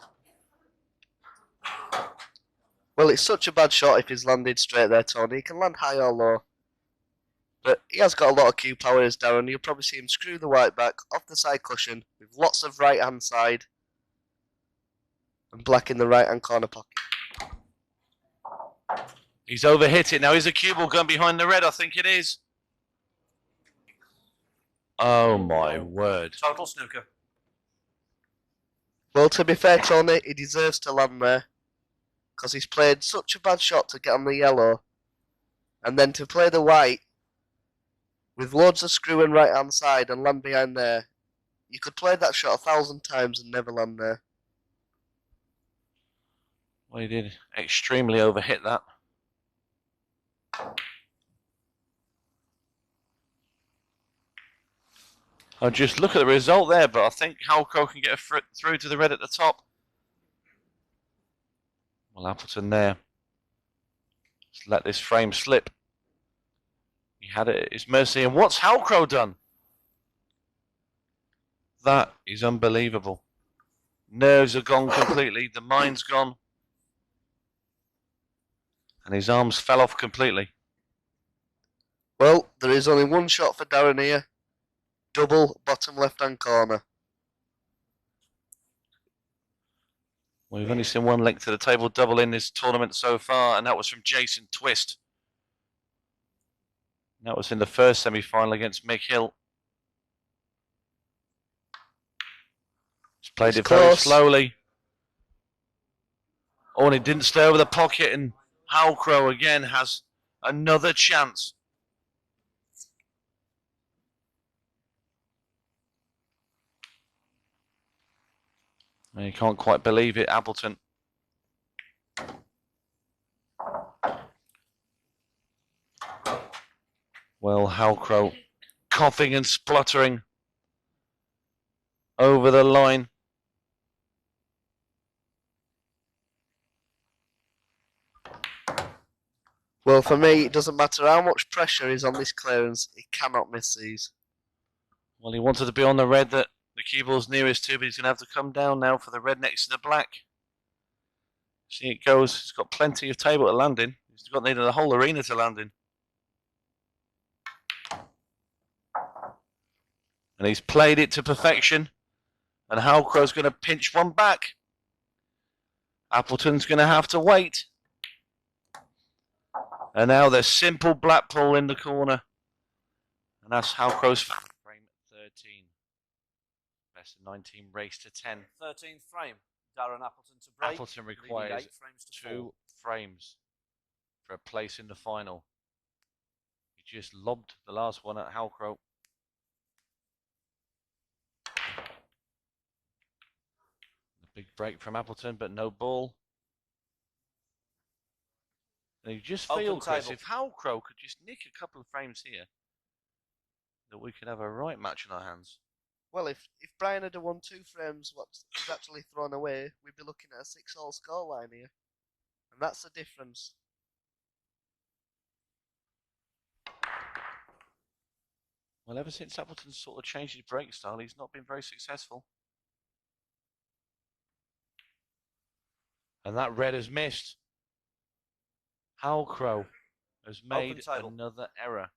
Well, it's such a bad shot if he's landed straight there, Tony. He can land high or low. But he has got a lot of cue power as Darren. You'll probably see him screw the white back off the side cushion with lots of right-hand side and black in the right-hand corner pocket. He's overhit it. Now, is the cue ball going behind the red? I think it is. Oh, my word. Total snooker. Well, to be fair, Tony, he deserves to land there, because he's played such a bad shot to get on the yellow, and then to play the white with loads of screw and right hand side and land behind there. You could play that shot 1,000 times and never land there. Well, he did extremely overhit that. I'll just look at the result there, but I think Halcrow can get through to the red at the top. Well, Appleton there. Just let this frame slip. He had it at his mercy. And what's Halcrow done? That is unbelievable. Nerves are gone completely. The mind's gone. And his arms fell off completely. Well, there is only one shot for Darren here. Double bottom left-hand corner. Well, we've only seen one link to the table double in this tournament so far, and that was from Jason Twist. That was in the first semi-final against Mick Hill. Just played it very slowly. Oh, and it didn't stay over the pocket, and Halcrow again has another chance. And you can't quite believe it, Appleton. Well, Halcrow coughing and spluttering over the line. Well, for me, it doesn't matter how much pressure is on this clearance, he cannot miss these. Well, he wanted to be on the red that the cue ball's nearest to, but he's going to have to come down now for the red next to the black. See it goes. He's got plenty of table to land in. He's got needed a whole arena to land in. And he's played it to perfection. And Halcrow's going to pinch one back. Appleton's going to have to wait. And now there's simple black pull in the corner. And that's Halcrow's frame 13. Best of 19 race to 10. 13th frame. Darren Appleton to break. Appleton requires 2 frames for a place in the final. He just lobbed the last one at Halcrow. The big break from Appleton, but no ball. And you just feel, Chris, if Halcrow could just nick a couple of frames here, that we could have a right match in our hands. Well, if Brian had won 2 frames, what is actually thrown away, we'd be looking at a 6-all scoreline here. And that's the difference. Well, ever since Appleton sort of changed his break style, he's not been very successful. And that red has missed. Halcrow has made another error.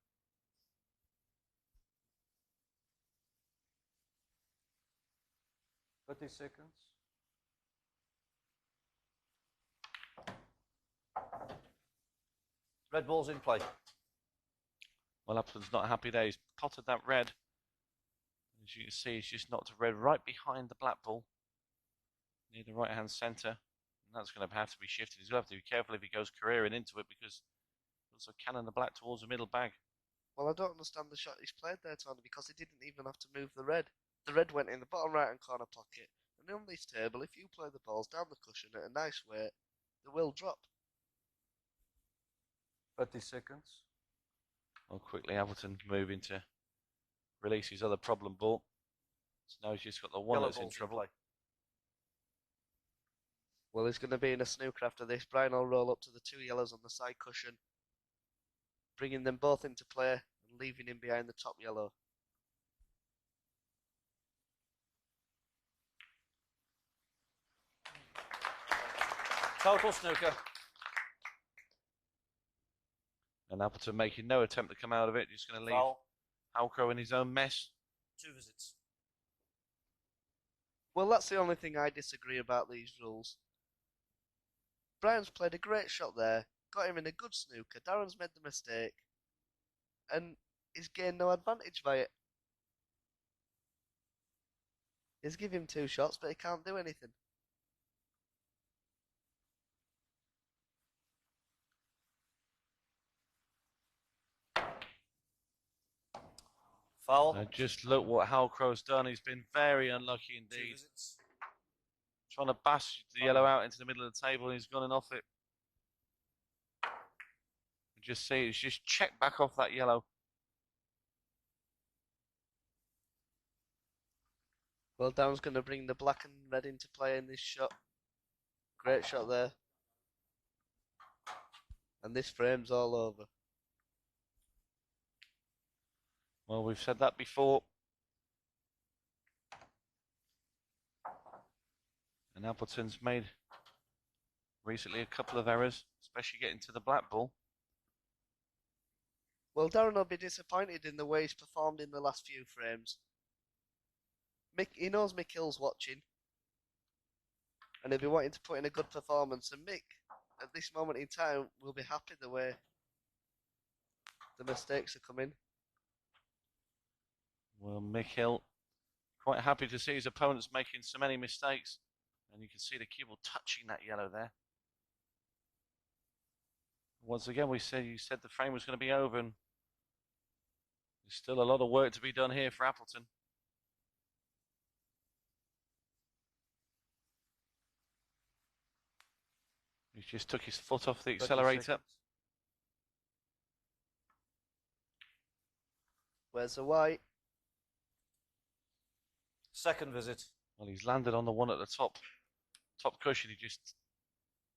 Seconds. Red ball's in play. Well, Appleton's not happy there. He's potted that red. As you can see, he's just knocked a red right behind the black ball, near the right-hand centre. And that's going to have to be shifted. He's going to have to be careful if he goes careering into it, because there's a cannon the black towards the middle bag. Well, I don't understand the shot he's played there, Tony, because he didn't even have to move the red. The red went in the bottom right-hand corner pocket. And on this table, if you play the balls down the cushion at a nice weight, they will drop. 30 seconds. Well, quickly Appleton moving to release his other problem ball. So now he's just got the one that's in trouble. Well, he's going to be in a snooker after this. Brian will roll up to the 2 yellows on the side cushion, bringing them both into play and leaving him behind the top yellow. Total snooker. And Appleton making no attempt to come out of it. Just going to leave Halcrow in his own mess. 2 visits. Well, that's the only thing I disagree about these rules. Brian's played a great shot there, got him in a good snooker. Darren's made the mistake, and he's gained no advantage by it. He's given him 2 shots, but he can't do anything. Foul. And just look what Halcrow's done. He's been very unlucky indeed. Trying to bash the yellow out into the middle of the table, and he's gone and off it. Just see, it's just checked back off that yellow. Well, Darren's going to bring the black and red into play in this shot. Great shot there. And this frame's all over. Well, we've said that before. And Appleton's made recently a couple of errors, especially getting to the black ball. Well, Darren will be disappointed in the way he's performed in the last few frames. He knows Mick Hill's watching, and he'll be wanting to put in a good performance. And Mick, at this moment in time, will be happy the way the mistakes are coming. Well, Mick Hill quite happy to see his opponents making so many mistakes. And you can see the cue ball touching that yellow there. Once again, you said the frame was going to be over, and there's still a lot of work to be done here for Appleton. He just took his foot off the accelerator. Where's the white? Second visit. Well, he's landed on the one at the top cushion. He just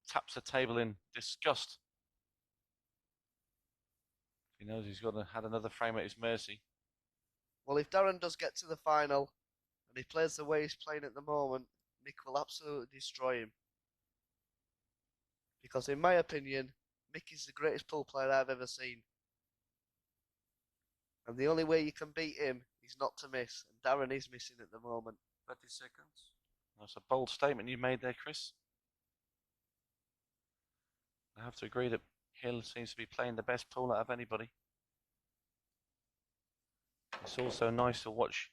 taps the table in disgust. He knows he's had another frame at his mercy. Well, if Darren does get to the final and he plays the way he's playing at the moment, Mick will absolutely destroy him. Because in my opinion, Mick is the greatest pool player I've ever seen. And the only way you can beat him is not to miss. And Darren is missing at the moment. 30 seconds. That's a bold statement you made there, Chris. I have to agree that Hill seems to be playing the best pool out of anybody. It's also nice to watch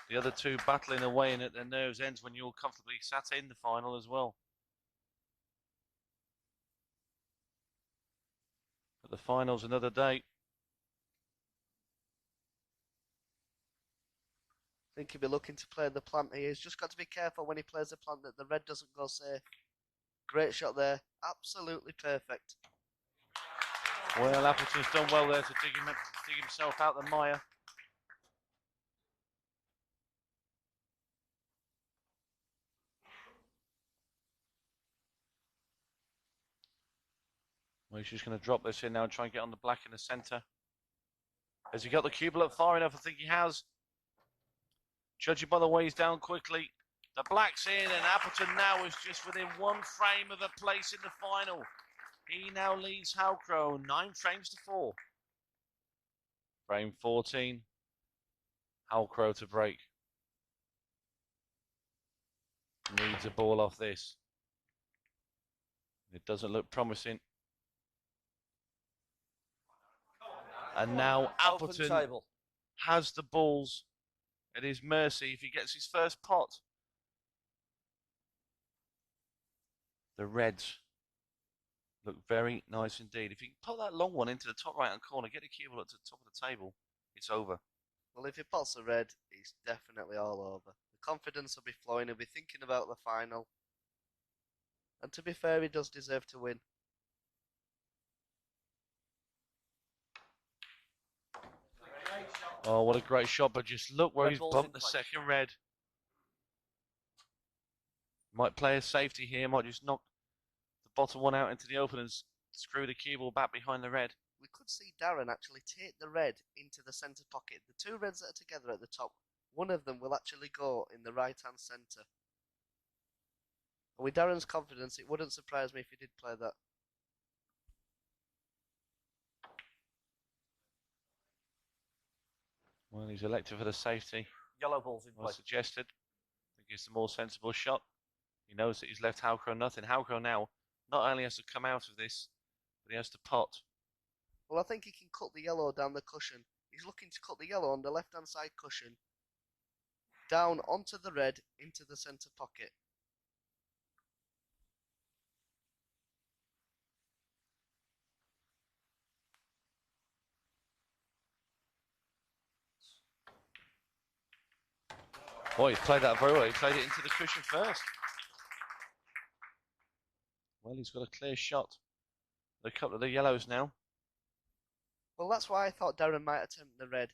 the other two battling away and at their nerves' ends when you're comfortably sat in the final as well. But the final's another day. I think he'll be looking to play the plant here. He's just got to be careful when he plays the plant that the red doesn't go safe. Great shot there. Absolutely perfect. Well, Appleton's done well there to dig himself out the mire. Well, he's just going to drop this in now and try and get on the black in the centre. Has he got the cubel up far enough? I think he has. Judging by the way he's down quickly. The black's in, and Appleton now is just within one frame of a place in the final. He now leads Halcrow 9 frames to 4. Frame 14. Halcrow to break. Needs a ball off this. It doesn't look promising. And now Appleton has the balls at his mercy if he gets his first pot. The reds look very nice indeed. If you can put that long one into the top right hand corner, get the cue ball up to the top of the table, it's over. Well, if he pots the red, he's definitely all over. The confidence will be flowing. He'll be thinking about the final. And to be fair, he does deserve to win. Oh, what a great shot, but just look where he's bumped the second red. Might play a safety here, might just knock the bottom one out into the open and screw the cue ball back behind the red. We could see Darren actually take the red into the centre pocket. The two reds that are together at the top, one of them will actually go in the right-hand centre. And with Darren's confidence, it wouldn't surprise me if he did play that. Well, he's elected for the safety. Yellow balls in play. Was suggested. I think it's the more sensible shot. He knows that he's left Halcrow nothing. Halcrow now not only has to come out of this, but he has to pot. Well, I think he can cut the yellow down the cushion. He's looking to cut the yellow on the left-hand side cushion down onto the red into the centre pocket. Boy, he's played that very well. He played it into the cushion first. Well, he's got a clear shot. A couple of the yellows now. Well, that's why I thought Darren might attempt the red.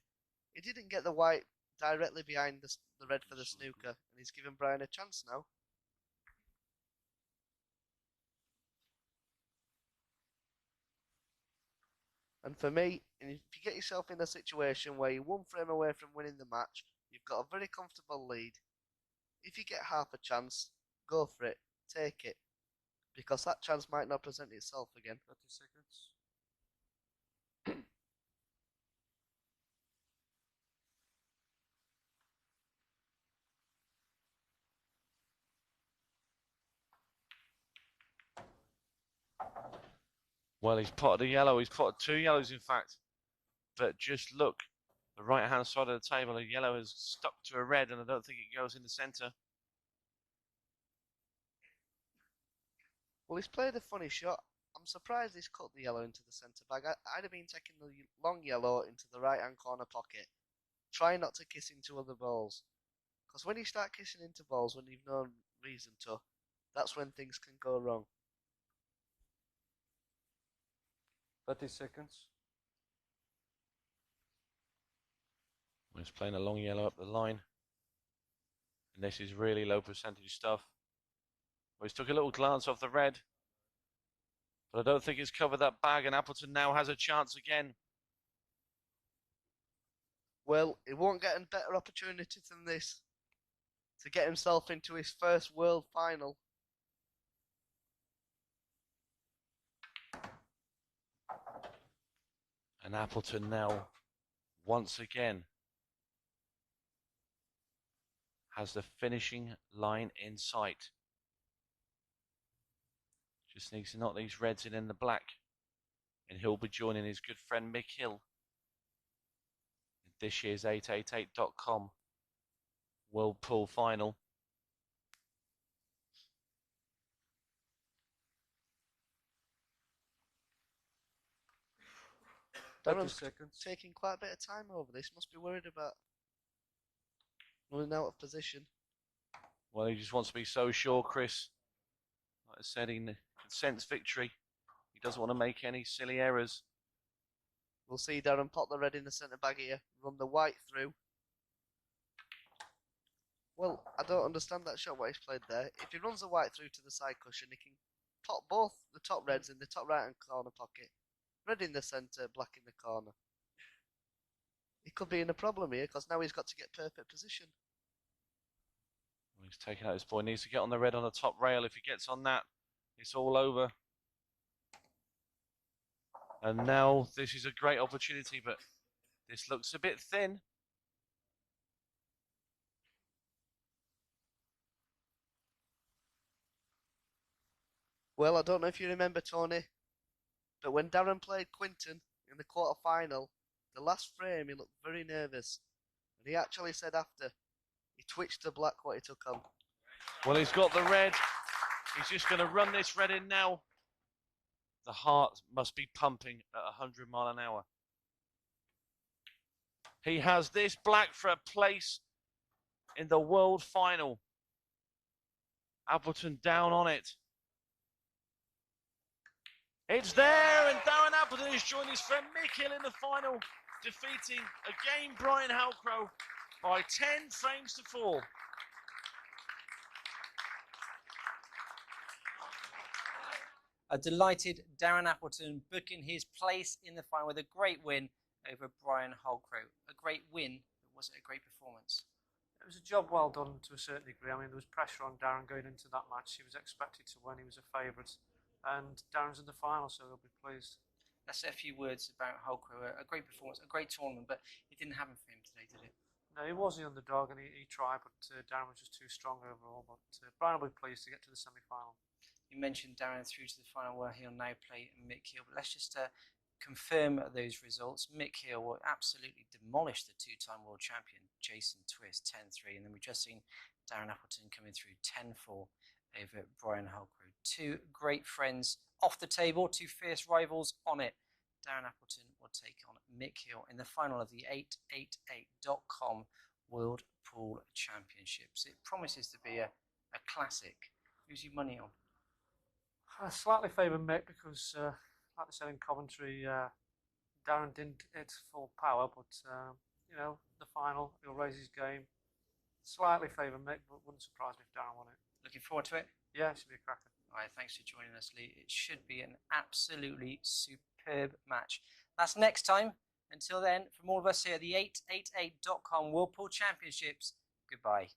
He didn't get the white directly behind the red for the snooker, and he's given Brian a chance now. And for me, if you get yourself in a situation where you're one frame away from winning the match, you've got a very comfortable lead. If you get half a chance, go for it. Take it. Because that chance might not present itself again. 30 seconds. Well, he's potted a yellow. He's potted 2 yellows, in fact. But just look, the right-hand side of the table, a yellow is stuck to a red, and I don't think it goes in the centre. Well, he's played a funny shot. I'm surprised he's cut the yellow into the centre bag. I'd have been taking the long yellow into the right-hand corner pocket. Try not to kiss into other balls. Because when you start kissing into balls when you've no reason to, that's when things can go wrong. 30 seconds. He's playing a long yellow up the line. And this is really low percentage stuff. Well, he's took a little glance off the red. But I don't think he's covered that bag, and Appleton now has a chance again. Well, he won't get a better opportunity than this to get himself into his first world final. And Appleton now, once again, has the finishing line in sight. Just needs to knock these reds in the black. And he'll be joining his good friend Mick Hill in this year's 888.com World Pool Final. Darren's taking quite a bit of time over this. Must be worried about running out of position. Well, he just wants to be so sure, Chris. Like I said, he can sense victory. He doesn't want to make any silly errors. We'll see Darren pop the red in the centre bag here, run the white through. Well, I don't understand that shot what he's played there. If he runs the white through to the side cushion, he can pop both the top reds in the top right hand corner pocket. Red in the centre, black in the corner. He could be in a problem here because now he's got to get perfect position. Well, he's taking out his ball. He needs to get on the red on the top rail. If he gets on that, it's all over. And now this is a great opportunity, but this looks a bit thin. Well, I don't know if you remember, Tony, but when Darren played Quinton in the quarter-final, the last frame he looked very nervous. And he actually said after, he twitched the black what he took on. Well, he's got the red. He's just going to run this red in now. The heart must be pumping at 100 miles an hour. He has this black for a place in the world final. Appleton down on it. It's there, and Darren Appleton has joined his friend Mick Hill in the final, defeating again Brian Halcrow by 10 frames to 4. A delighted Darren Appleton booking his place in the final with a great win over Brian Halcrow. A great win, but was it a great performance? It was a job well done to a certain degree. I mean, there was pressure on Darren going into that match. He was expected to win. He was a favourite. And Darren's in the final, so he'll be pleased. Let's say a few words about Halcrow. A great performance, a great tournament, but it didn't happen for him today, did it? No, he was the underdog, and he tried, but Darren was just too strong overall. But Brian will be pleased to get to the semi-final. You mentioned Darren through to the final, where he'll now play Mick Hill. But let's just confirm those results. Mick Hill will absolutely demolish the two-time world champion, Jason Twist, 10-3. And then we've just seen Darren Appleton coming through 10-4 over Brian Halcrow. Two great friends off the table, two fierce rivals on it. Darren Appleton will take on Mick Hill in the final of the 888.com World Pool Championships. It promises to be a classic. Who's your money on? I slightly favour Mick because, like I said in commentary, Darren didn't hit full power, but, the final, he'll raise his game. Slightly favour Mick, but wouldn't surprise me if Darren won it. Looking forward to it? Yeah, it should be a cracker. All right, thanks for joining us, Lee. It should be an absolutely superb match. That's next time. Until then, from all of us here at the 888.com World Pool Championships, goodbye.